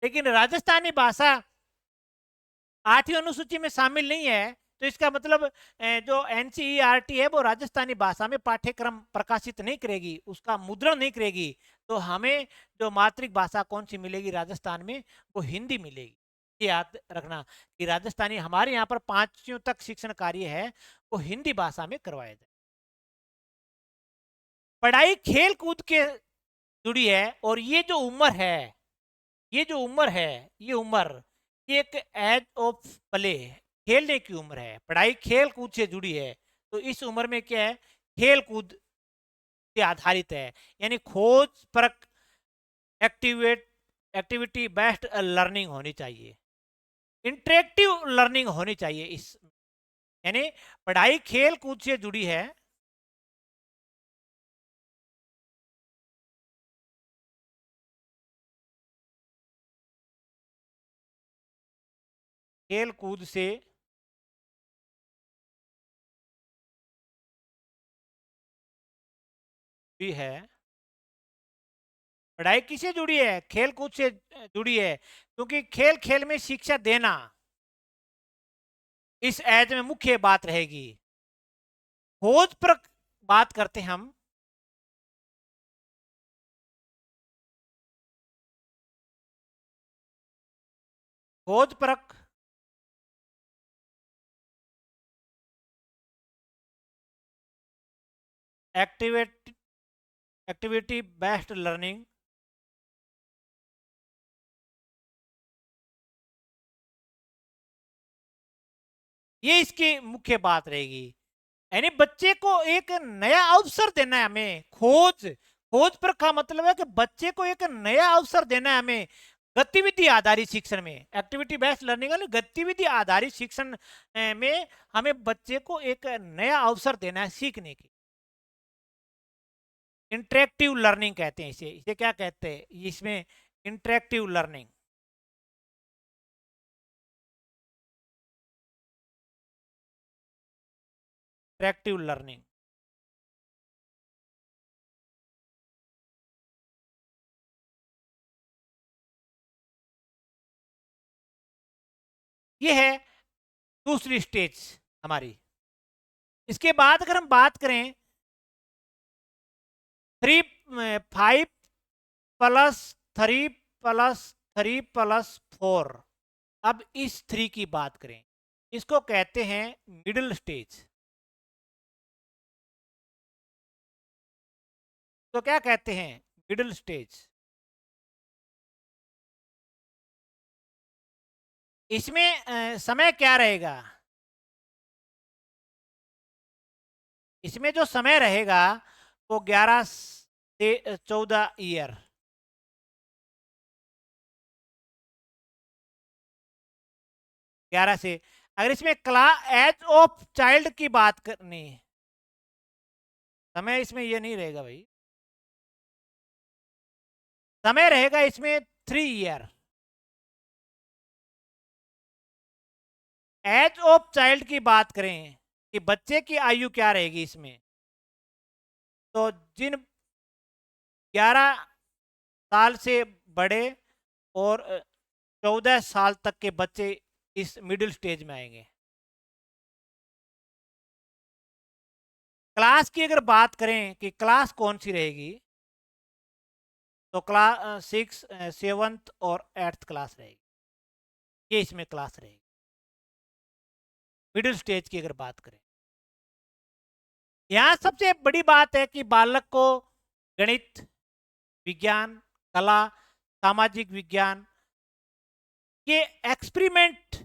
लेकिन राजस्थानी भाषा 8वीं अनुसूची में शामिल नहीं है, तो इसका मतलब जो एनसीईआरटी है वो राजस्थानी भाषा में पाठ्यक्रम प्रकाशित नहीं करेगी, उसका मुद्रण नहीं करेगी। तो हमें जो मातृभाषा कौन सी मिलेगी राजस्थान में, वो हिंदी मिलेगी। ये याद रखना कि राजस्थानी हमारे यहाँ पर 5वीं तक शिक्षण कार्य है वो हिंदी भाषा में करवाया जाए। पढ़ाई खेल कूद के जुड़ी है, और ये जो उम्र है ये एक एज ऑफ प्ले, खेलने की उम्र है। पढ़ाई खेल कूद से जुड़ी है, तो इस उम्र में क्या है, खेल कूद से आधारित है, यानी खोज परक एक्टिविटी बेस्ड लर्निंग होनी चाहिए, इंटरेक्टिव लर्निंग होनी चाहिए। इस यानी पढ़ाई खेल कूद से जुड़ी है, खेल कूद से भी है। पढ़ाई किससे जुड़ी है? खेल कूद से जुड़ी है, क्योंकि खेल खेल में शिक्षा देना इस एज में मुख्य बात रहेगी। खोज पर बात करते हम, खोज परक एक्टिविटी बेस्ड लर्निंग ये इसकी मुख्य बात रहेगी। यानी बच्चे को एक नया अवसर देना है हमें। खोज पर का मतलब है कि बच्चे को एक नया अवसर देना है हमें गतिविधि आधारित शिक्षण में। एक्टिविटी बेस्ड लर्निंग गतिविधि आधारित शिक्षण में हमें बच्चे को एक नया अवसर देना है सीखने की। इंटरेक्टिव लर्निंग कहते हैं इसे। इसे क्या कहते हैं? इसमें इंटरेक्टिव लर्निंग, इंटरेक्टिव लर्निंग ये है दूसरी स्टेज हमारी। इसके बाद अगर हम बात करें 5+3+3+4, अब इस 3 की बात करें, इसको कहते हैं मिडिल स्टेज। तो क्या कहते हैं? Middle stage. इसमें समय क्या रहेगा? इसमें जो समय रहेगा वो 11 से 14 ईयर। 11 से, अगर इसमें क्लास एज ऑफ चाइल्ड की बात करनी है, समय इसमें ये नहीं रहेगा भाई। समय रहेगा इसमें 3 ईयर। एज ऑफ चाइल्ड की बात करें कि बच्चे की आयु क्या रहेगी इसमें, तो जिन 11 साल से बड़े और 14 साल तक के बच्चे इस मिडिल स्टेज में आएंगे। क्लास की अगर बात करें कि क्लास कौन सी रहेगी, तो क्लास 6, 7th और 8th क्लास रहेगी, ये इसमें क्लास रहेगी मिडिल स्टेज की अगर बात करें। यहां सबसे बड़ी बात है कि बालक को गणित, विज्ञान, कला, सामाजिक विज्ञान ये एक्सपेरिमेंट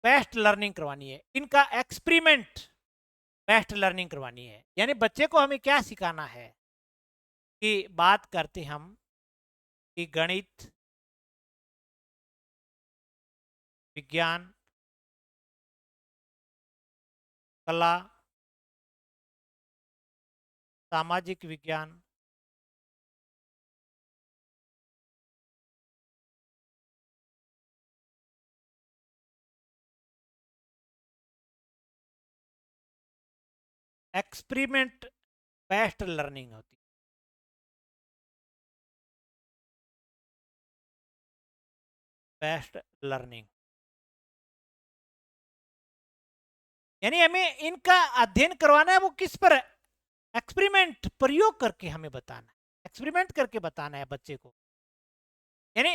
बेस्ड लर्निंग करवानी है। इनका एक्सपेरिमेंट बेस्ड लर्निंग करवानी है। यानी बच्चे को हमें क्या सिखाना है कि बात करते हम कि गणित, विज्ञान, कला, सामाजिक विज्ञान, एक्सपेरिमेंट बेस्ड लर्निंग होती है। बेस्ड लर्निंग यानी हमें इनका अध्ययन करवाना है, वो किस पर है? एक्सपेरिमेंट, प्रयोग करके हमें बताना है, एक्सपेरिमेंट करके बताना है बच्चे को। यानी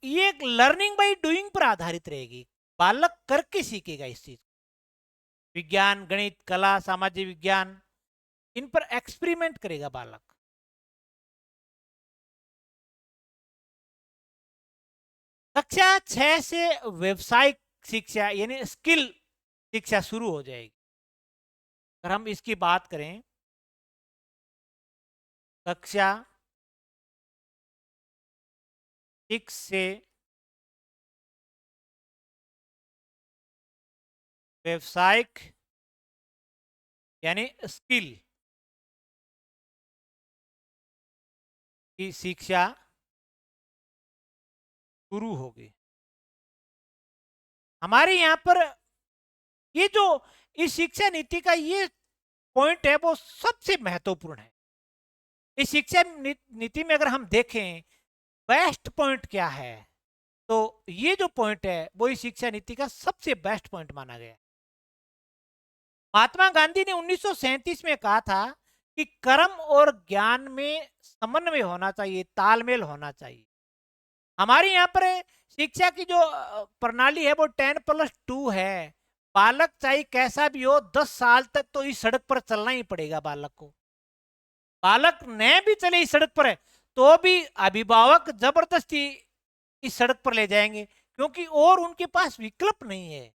ये एक लर्निंग बाय डूइंग पर आधारित रहेगी, बालक करके सीखेगा इस चीज। विज्ञान, गणित, कला, सामाजिक विज्ञान, इन पर एक्सपेरिमेंट करेगा बालक। कक्षा 6 से व्यवसायिक शिक्षा यानी स्किल शिक्षा शुरू हो जाएगी। अगर हम इसकी बात करें, कक्षा 6 से व्यवसायिक यानी स्किल की शिक्षा शुरू होगी। हमारे यहाँ पर ये जो इस शिक्षा नीति का ये पॉइंट है वो सबसे महत्वपूर्ण है। इस शिक्षा नीति में अगर हम देखें बेस्ट पॉइंट क्या है, तो ये जो पॉइंट है वो इस शिक्षा नीति का सबसे बेस्ट पॉइंट माना गया। महात्मा गांधी ने 1937 में कहा था कि कर्म और ज्ञान में समन्वय होना चाहिए, तालमेल होना चाहिए। हमारे यहाँ पर शिक्षा की जो प्रणाली है वो 10+2 है। बालक चाहे कैसा भी हो, 10 साल तक तो इस सड़क पर चलना ही पड़ेगा बालक को। बालक न भी चले इस सड़क पर तो भी अभिभावक जबरदस्ती इस सड़क पर ले जाएंगे, क्योंकि और उनके पास विकल्प नहीं है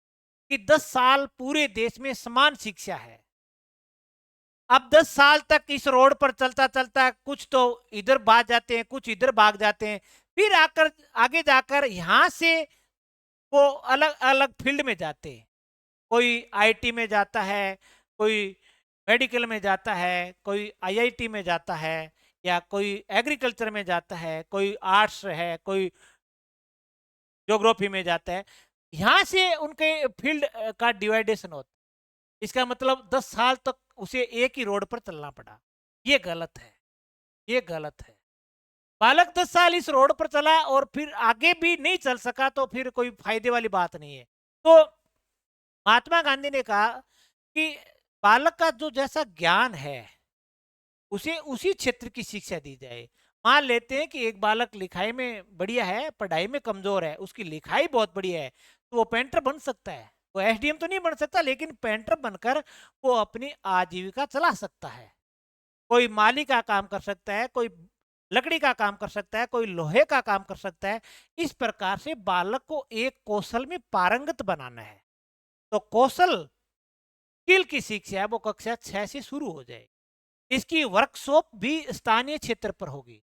कि 10 साल पूरे देश में समान शिक्षा है। अब 10 साल तक इस रोड पर चलता चलता कुछ तो इधर भाग जाते हैं, कुछ इधर भाग जाते हैं, फिर आकर आगे जाकर यहां से वो अलग अलग फील्ड में जाते हैं। कोई आईटी में जाता है, कोई मेडिकल में जाता है, कोई आईआईटी में जाता है, या कोई एग्रीकल्चर में जाता है, कोई आर्ट्स है, कोई ज्योग्राफी में जाता है। यहां से उनके फील्ड का डिवाइडेशन होता है। इसका मतलब 10 साल तक उसे एक ही रोड पर चलना पड़ा। ये गलत है, ये गलत है। बालक 10 साल इस रोड पर चला और फिर आगे भी नहीं चल सका तो फिर कोई फायदे वाली बात नहीं है। तो महात्मा गांधी ने कहा कि बालक का जो जैसा ज्ञान है उसे उसी क्षेत्र की शिक्षा दी जाए। मान लेते हैं कि एक बालक लिखाई में बढ़िया है, पढ़ाई में कमजोर है, उसकी लिखाई बहुत बढ़िया है, तो वो पेंटर बन सकता है। वो एसडीएम तो नहीं बन सकता, लेकिन पेंटर बनकर वो अपनी आजीविका चला सकता है। कोई माली का काम कर सकता है, कोई लकड़ी का काम कर सकता है, कोई लोहे का काम कर सकता है। इस प्रकार से बालक को एक कौशल में पारंगत बनाना है। तो कौशल स्किल की शिक्षा है वो कक्षा 6 से शुरू हो जाए। इसकी वर्कशॉप भी स्थानीय क्षेत्र पर होगी।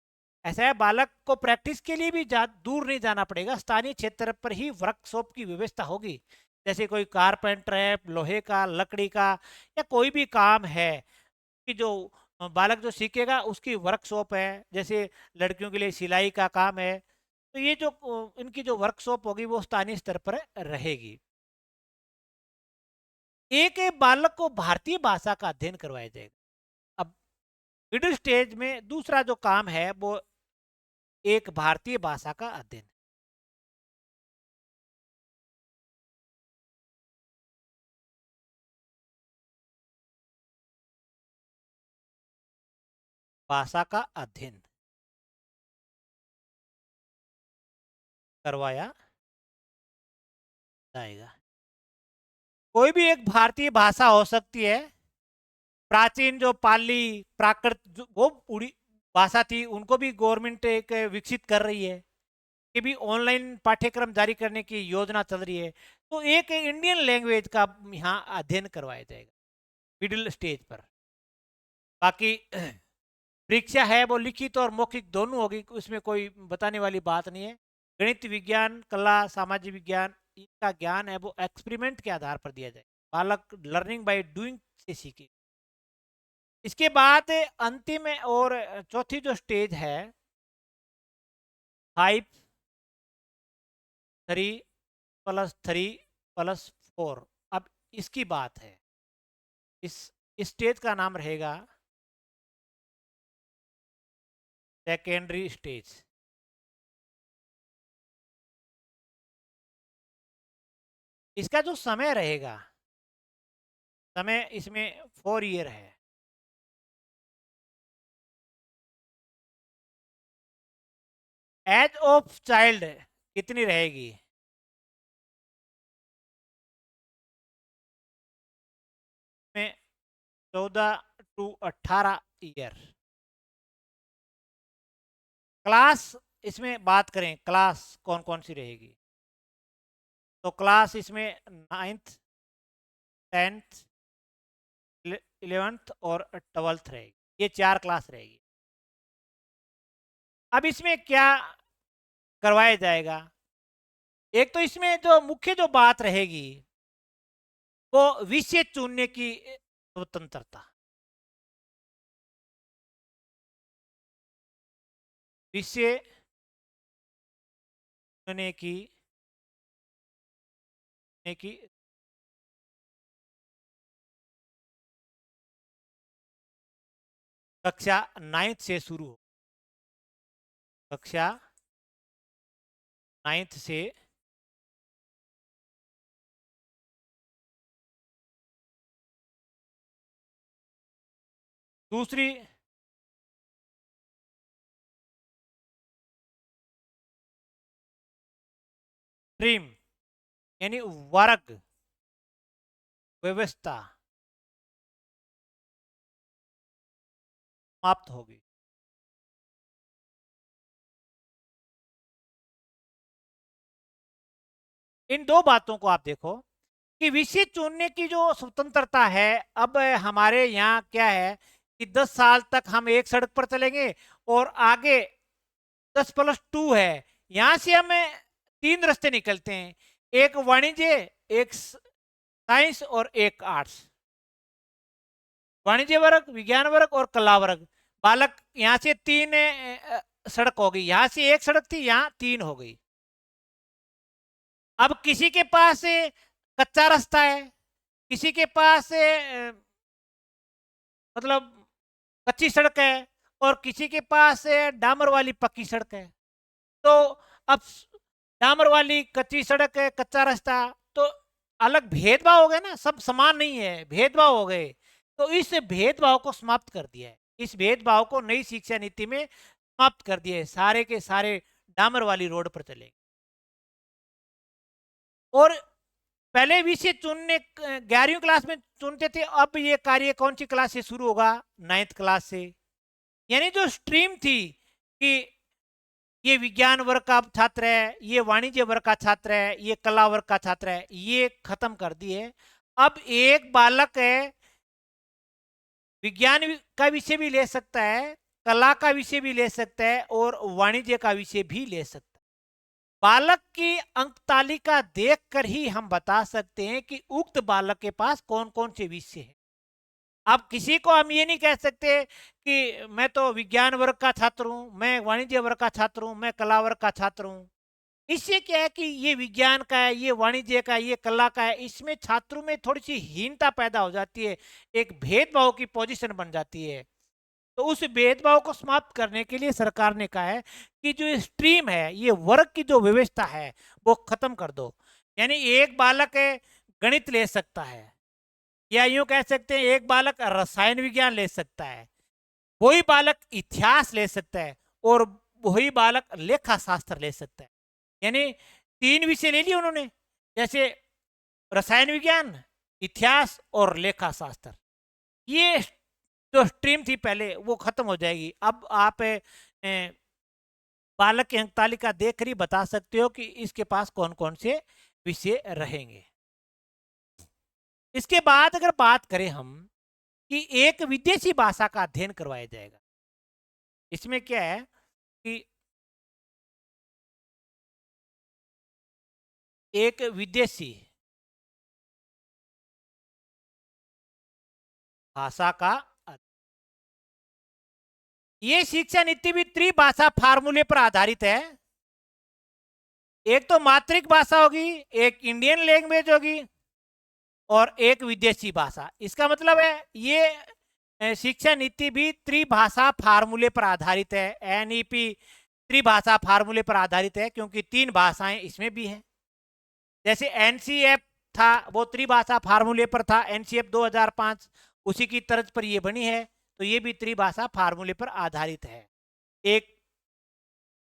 ऐसा है, बालक को प्रैक्टिस के लिए भी दूर नहीं जाना पड़ेगा, स्थानीय क्षेत्र पर ही वर्कशॉप की व्यवस्था होगी। जैसे कोई कारपेंटर है, लोहे का, लकड़ी का, या कोई भी काम है कि जो बालक जो सीखेगा उसकी वर्कशॉप है। जैसे लड़कियों के लिए सिलाई का काम है, तो ये जो इनकी जो वर्कशॉप होगी वो स्थानीय स्तर पर रहेगी। एक बालक को भारतीय भाषा का अध्ययन करवाया जाएगा। अब मिडिल स्टेज में दूसरा जो काम है वो एक भारतीय भाषा का अध्ययन। भाषा का अध्ययन करवाया जाएगा। कोई भी एक भारतीय भाषा हो सकती है। प्राचीन जो पाली प्राकृत वो उड़ी भाषा थी, उनको भी गवर्नमेंट एक विकसित कर रही है कि भी ऑनलाइन पाठ्यक्रम जारी करने की योजना चल रही है। तो एक इंडियन लैंग्वेज का यहाँ अध्ययन करवाया जाएगा मिडिल स्टेज पर। बाकी परीक्षा है वो लिखित और मौखिक दोनों होगी, उसमें कोई बताने वाली बात नहीं है। गणित, विज्ञान, कला, सामाजिक विज्ञान, इनका ज्ञान है वो एक्सपेरिमेंट के आधार पर दिया जाए। बालक लर्निंग बाय डूइंग से सीखे। इसके बाद अंतिम और चौथी जो स्टेज है 5+3+3+4। अब इसकी बात है। इस स्टेज का नाम रहेगा सेकेंडरी स्टेज। इसका जो समय रहेगा, समय इसमें 4 ईयर है। एज ऑफ चाइल्ड कितनी रहेगी? में 14 to 18 ईयर। क्लास इसमें बात करें, क्लास कौन कौन सी रहेगी, तो क्लास इसमें 9th 10th 11th और 12th रहेगी। ये 4 क्लास रहेगी। अब इसमें क्या करवाया जाएगा? एक तो इसमें जो मुख्य जो बात रहेगी वो विषय चुनने की स्वतंत्रता। विषय चुनने की कक्षा 9th से शुरू हो। कक्षा 9th से दूसरी स्ट्रीम यानी वर्ग व्यवस्था समाप्त होगी। इन दो बातों को आप देखो कि विषय चुनने की जो स्वतंत्रता है, अब हमारे यहाँ क्या है कि 10 साल तक हम एक सड़क पर चलेंगे और आगे 10+2 है। यहां से हमें 3 रास्ते निकलते हैं, एक वाणिज्य, एक साइंस और एक आर्ट्स। वाणिज्य वर्ग, विज्ञान वर्ग और कला वर्ग। बालक यहाँ से 3 सड़क हो गई, यहां से एक सड़क थी, यहाँ 3 हो गई। अब किसी के पास कच्चा रास्ता है, किसी के पास मतलब कच्ची सड़क है और किसी के पास डामर वाली पक्की सड़क है। तो अब डामर वाली कच्ची सड़क है, कच्चा रास्ता, तो अलग भेदभाव हो गए ना, सब समान नहीं है, भेदभाव हो गए। तो इस भेदभाव को समाप्त कर दिया है। इस भेदभाव को नई शिक्षा नीति में समाप्त कर दिया है। सारे के सारे डामर वाली रोड पर चलेंगे। और पहले विषय चुनने 11वीं क्लास में चुनते थे, अब ये कार्य कौन सी क्लास से शुरू होगा? 9th क्लास से। यानी जो स्ट्रीम थी कि ये विज्ञान वर्ग का छात्र है, ये वाणिज्य वर्ग का छात्र है, ये कला वर्ग का छात्र है, ये खत्म कर दी है। अब एक बालक है विज्ञान का विषय भी ले सकता है, कला का विषय भी ले सकता है और वाणिज्य का विषय भी ले सकता है। बालक की अंक तालिका देखकर ही हम बता सकते हैं कि उक्त बालक के पास कौन कौन से विषय है। अब किसी को हम ये नहीं कह सकते कि मैं तो विज्ञान वर्ग का छात्र हूं, मैं वाणिज्य वर्ग का छात्र हूं, मैं कला वर्ग का छात्र हूं। इससे क्या है कि ये विज्ञान का है, ये वाणिज्य का है, ये कला का है, इसमें छात्रों में थोड़ी सी हीनता पैदा हो जाती है, एक भेदभाव की पोजीशन बन जाती है। तो उस भेदभाव को समाप्त करने के लिए सरकार ने कहा है कि जो स्ट्रीम है, ये वर्ग की जो व्यवस्था है वो खत्म कर दो। यानी एक बालक है गणित ले सकता है, या यूं कह सकते हैं एक बालक रसायन विज्ञान ले सकता है, वही बालक इतिहास ले सकता है, और वही बालक लेखा शास्त्र ले सकता है। यानी तीन विषय ले लिए उन्होंने, जैसे रसायन विज्ञान, इतिहास और लेखा शास्त्र। ये जो स्ट्रीम थी पहले वो खत्म हो जाएगी। अब आप बालक की अंक तालिका देख कर बता सकते हो कि इसके पास कौन कौन से विषय रहेंगे। इसके बाद अगर बात करें हम कि एक विदेशी भाषा का अध्ययन करवाया जाएगा। इसमें क्या है कि एक विदेशी भाषा का, ये शिक्षा नीति भी त्रिभाषा फार्मूले पर आधारित है। एक तो मातृक भाषा होगी, एक इंडियन लैंग्वेज होगी, और एक विदेशी भाषा। इसका मतलब है ये शिक्षा नीति भी त्रिभाषा फार्मूले पर आधारित है। एनईपी त्रिभाषा फार्मूले पर आधारित है क्योंकि तीन भाषाएं इसमें भी हैं। जैसे एनसीएफ था वो त्रिभाषा फार्मूले पर था, एनसीएफ 2005, उसी की तर्ज पर ये बनी है। तो ये भी त्रिभाषा फार्मूले पर आधारित है। एक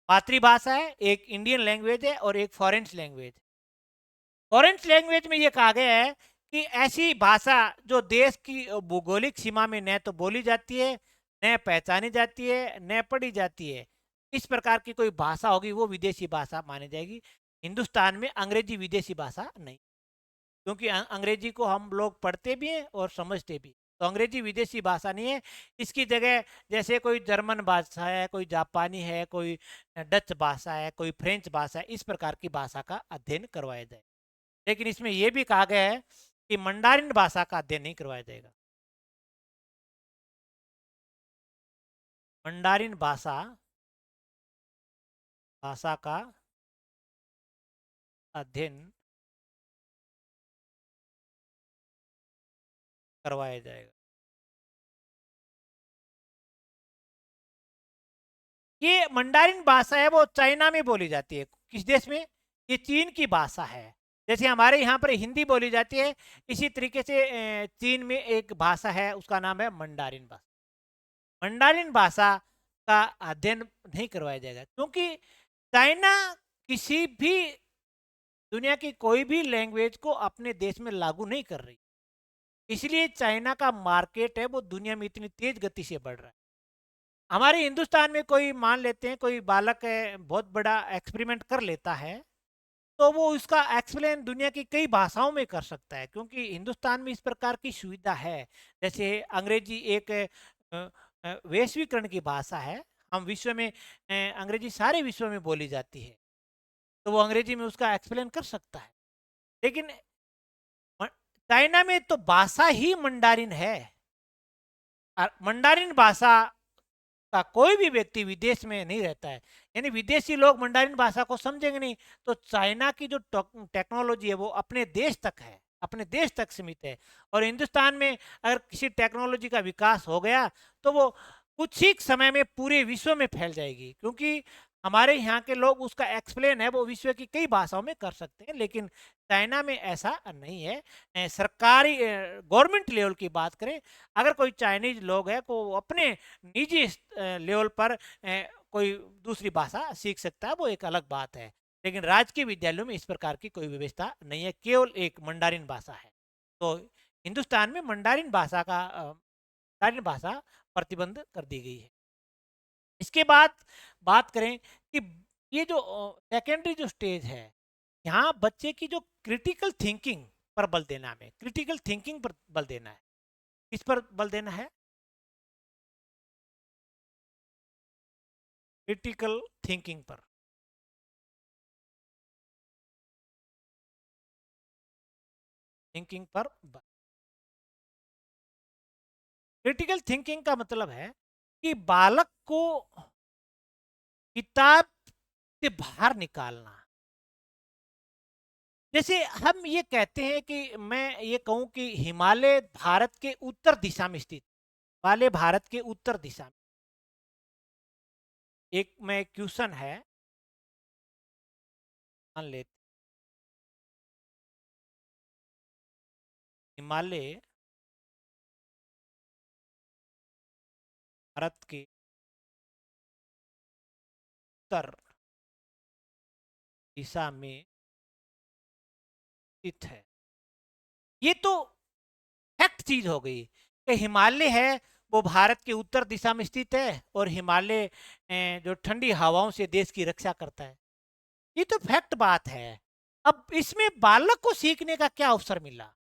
मातृभाषा है, एक इंडियन लैंग्वेज है, और एक फॉरेन लैंग्वेज। फॉरेन लैंग्वेज में ये कहा गया है कि ऐसी भाषा जो देश की भौगोलिक सीमा में न तो बोली जाती है, न पहचानी जाती है, न पढ़ी जाती है, इस प्रकार की कोई भाषा होगी वो विदेशी भाषा मानी जाएगी। हिंदुस्तान में अंग्रेजी विदेशी भाषा नहीं, क्योंकि अंग्रेजी को हम लोग पढ़ते भी हैं और समझते भी। तो अंग्रेजी विदेशी भाषा नहीं है। इसकी जगह जैसे कोई जर्मन भाषा है, कोई जापानी है, कोई डच भाषा है, कोई फ्रेंच भाषा है, इस प्रकार की भाषा का अध्ययन करवाया जाए। लेकिन इसमें यह भी कहा गया है कि मंडारिन भाषा का अध्ययन नहीं करवाया जाएगा। मंडारिन भाषा भाषा का अध्ययन करवाया जाएगा। ये मंडारिन भाषा है वो चाइना में बोली जाती है। किस देश में? ये चीन की भाषा है। जैसे हमारे यहाँ पर हिंदी बोली जाती है, इसी तरीके से चीन में एक भाषा है, उसका नाम है मंडारिन भाषा। मंडारिन भाषा का अध्ययन नहीं करवाया जाएगा क्योंकि चाइना किसी भी दुनिया की कोई भी लैंग्वेज को अपने देश में लागू नहीं कर रही। इसलिए चाइना का मार्केट है वो दुनिया में इतनी तेज गति से बढ़ रहा है। हमारे हिंदुस्तान में कोई मान लेते हैं कोई बालक है बहुत बड़ा एक्सपेरिमेंट कर लेता है, तो वो उसका एक्सप्लेन दुनिया की कई भाषाओं में कर सकता है क्योंकि हिंदुस्तान में इस प्रकार की सुविधा है। जैसे अंग्रेजी एक वैश्वीकरण की भाषा है। हम विश्व में अंग्रेजी सारे विश्व में बोली जाती है, तो वो अंग्रेजी में उसका एक्सप्लेन कर सकता है। लेकिन चाइना में तो भाषा ही मंडारिन है। मंडारिन भाषा का कोई भी व्यक्ति विदेश में नहीं रहता है, यानी विदेशी लोग मंडारिन भाषा को समझेंगे नहीं। तो चाइना की जो टेक्नोलॉजी है वो अपने देश तक है, अपने देश तक सीमित है। और हिंदुस्तान में अगर किसी टेक्नोलॉजी का विकास हो गया तो वो कुछ ही समय में पूरे विश्व में फैल जाएगी, क्योंकि हमारे यहाँ के लोग उसका एक्सप्लेन है वो विश्व की कई भाषाओं में कर सकते हैं। लेकिन चाइना में ऐसा नहीं है। सरकारी गवर्नमेंट लेवल की बात करें, अगर कोई चाइनीज लोग है को अपने निजी लेवल पर कोई दूसरी भाषा सीख सकता है, वो एक अलग बात है। लेकिन राजकीय विद्यालयों में इस प्रकार की कोई व्यवस्था नहीं है, केवल एक मंडारिन भाषा है। तो हिंदुस्तान में मंडारिन भाषा का मंडारिन भाषा प्रतिबंध कर दी गई है। इसके बाद बात करें कि ये जो सेकेंडरी जो स्टेज है, यहाँ बच्चे की जो क्रिटिकल थिंकिंग पर बल देना, हमें क्रिटिकल थिंकिंग पर बल देना है। किस पर बल देना है? क्रिटिकल थिंकिंग पर। थिंकिंग पर क्रिटिकल थिंकिंग का मतलब है कि बालक को किताब से बाहर निकालना। जैसे हम ये कहते हैं कि मैं ये कहूं कि हिमालय भारत के उत्तर दिशा में स्थित, हिमालय भारत के उत्तर दिशा में। एक में क्वेश्चन है, मान लेते हिमालय भारत के उत्तर दिशा में स्थित है। ये तो फैक्ट चीज हो गई कि हिमालय है वो भारत के उत्तर दिशा में स्थित है, और हिमालय जो ठंडी हवाओं से देश की रक्षा करता है। ये तो फैक्ट बात है। अब इसमें बालक को सीखने का क्या अवसर मिला?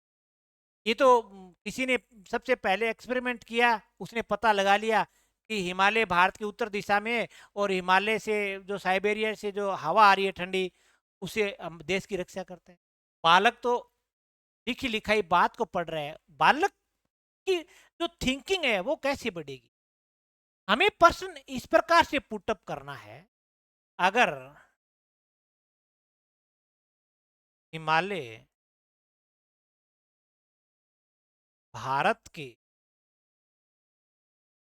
ये तो किसी ने सबसे पहले एक्सपेरिमेंट किया, उसने पता लगा लिया कि हिमालय भारत के उत्तर दिशा में है, और हिमालय से जो साइबेरिया से जो हवा आ रही है ठंडी, उसे हम देश की रक्षा करते हैं। बालक तो लिखी लिखाई बात को पढ़ रहे हैं। बालक की जो थिंकिंग है वो कैसे बढ़ेगी? हमें प्रश्न इस प्रकार से पुटअप करना है, अगर हिमालय भारत के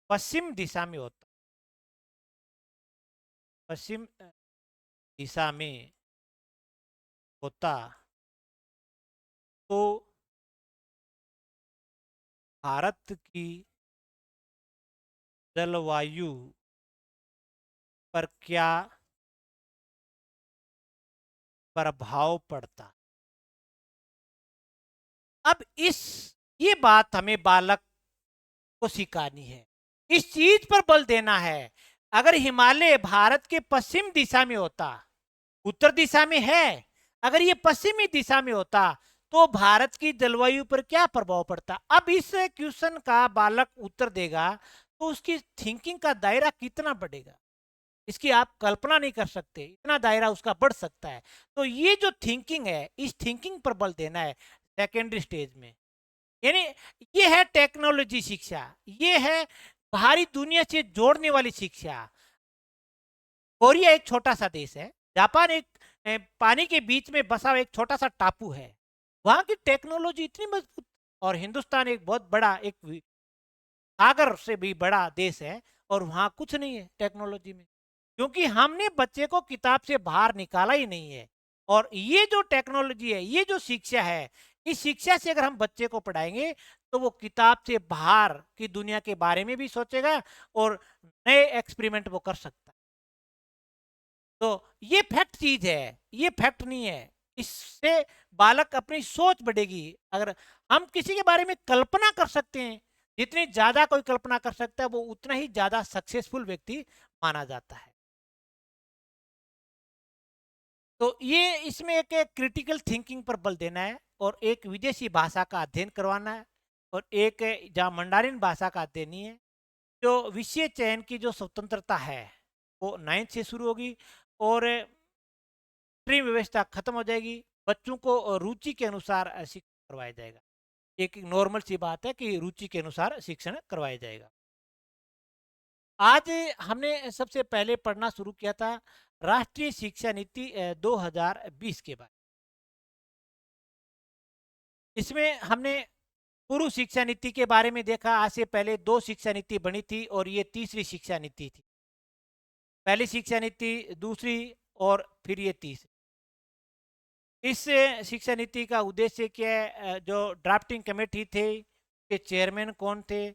पश्चिम दिशा में होता, पश्चिम दिशा में होता, तो भारत की जलवायु पर क्या प्रभाव पड़ता? अब ये बात हमें बालक को सिखानी है, इस चीज पर बल देना है। अगर हिमालय भारत के पश्चिम दिशा में होता, उत्तर दिशा में है, अगर ये पश्चिमी दिशा में होता, तो भारत की जलवायु पर क्या प्रभाव पड़ता? अब इस क्वेश्चन का बालक उत्तर देगा तो उसकी थिंकिंग का दायरा कितना बढ़ेगा, इसकी आप कल्पना नहीं कर सकते, इतना दायरा उसका बढ़ सकता है। तो ये जो थिंकिंग है, इस थिंकिंग पर बल देना है सेकेंडरी स्टेज में। यानी ये है टेक्नोलॉजी शिक्षा, ये है बाहरी दुनिया से जोड़ने वाली शिक्षा। कोरिया एक छोटा सा देश है, जापान एक पानी के बीच में बसा हुआ एक छोटा सा टापू है, वहां की टेक्नोलॉजी इतनी मजबूत, और हिंदुस्तान एक बहुत बड़ा, एक सागर से भी बड़ा देश है, और वहां कुछ नहीं है टेक्नोलॉजी में, क्योंकि हमने बच्चे को किताब से बाहर निकाला ही नहीं है। और ये जो टेक्नोलॉजी है, ये जो शिक्षा है, इस शिक्षा से अगर हम बच्चे को पढ़ाएंगे तो वो किताब से बाहर की दुनिया के बारे में भी सोचेगा, और नए एक्सपेरिमेंट वो कर सकता है। तो ये फैक्ट चीज है, ये फैक्ट नहीं है। इससे बालक अपनी सोच बढ़ेगी। अगर हम किसी के बारे में कल्पना कर सकते हैं, जितनी ज्यादा कोई कल्पना कर सकता है, वो उतना ही ज्यादा सक्सेसफुल व्यक्ति माना जाता है। तो ये इसमें एक क्रिटिकल थिंकिंग पर बल देना है, और एक विदेशी भाषा का अध्ययन करवाना है, और एक जहाँ मंडारिन भाषा का अध्ययन नहीं है। जो विषय चयन की जो स्वतंत्रता है वो 9th से शुरू होगी, और स्ट्रीम व्यवस्था खत्म हो जाएगी। बच्चों को रुचि के अनुसार शिक्षण करवाया जाएगा। एक नॉर्मल सी बात है कि रुचि के अनुसार शिक्षण करवाया जाएगा। आज हमने सबसे पहले पढ़ना शुरू किया था राष्ट्रीय शिक्षा नीति 2020 के बाद। इसमें हमने पूर्व शिक्षा नीति के बारे में देखा। आज से पहले 2 शिक्षा नीति बनी थी, और ये तीसरी शिक्षा नीति थी। पहली शिक्षा नीति, दूसरी, और फिर ये तीसरी। इस शिक्षा नीति का उद्देश्य क्या है? जो ड्राफ्टिंग कमेटी थे के चेयरमैन कौन थे,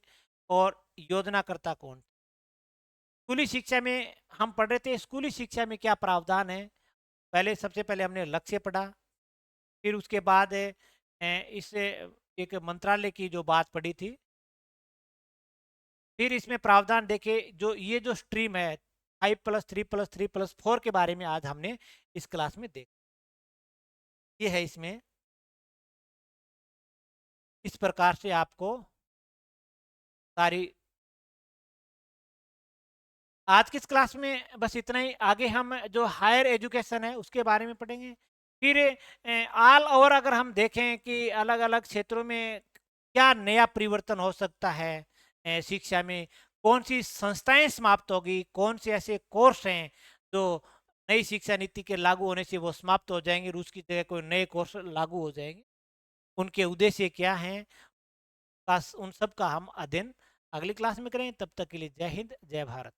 और योजनाकर्ता कौन थे? स्कूली शिक्षा में हम पढ़ रहे थे, स्कूली शिक्षा में क्या प्रावधान है। पहले सबसे पहले हमने लक्ष्य पढ़ा, फिर उसके बाद इससे एक मंत्रालय की जो बात पढ़ी थी, फिर इसमें प्रावधान देखे। जो ये जो स्ट्रीम है 5+3+3+4 के बारे में आज हमने इस क्लास में देखा। ये है इसमें, इस प्रकार से आपको सारी। आज की इस क्लास में बस इतना ही। आगे हम जो हायर एजुकेशन है उसके बारे में पढ़ेंगे। फिर ऑल ओवर अगर हम देखें कि अलग अलग क्षेत्रों में क्या नया परिवर्तन हो सकता है, शिक्षा में कौन सी संस्थाएं समाप्त होगी, कौन से ऐसे कोर्स हैं जो नई शिक्षा नीति के लागू होने से वो समाप्त हो जाएंगे और उसकी जगह कोई नए कोर्स लागू हो जाएंगे, उनके उद्देश्य क्या हैं, उन सब का हम अध्ययन अगली क्लास में करें। तब तक के लिए जय हिंद, जय भारत।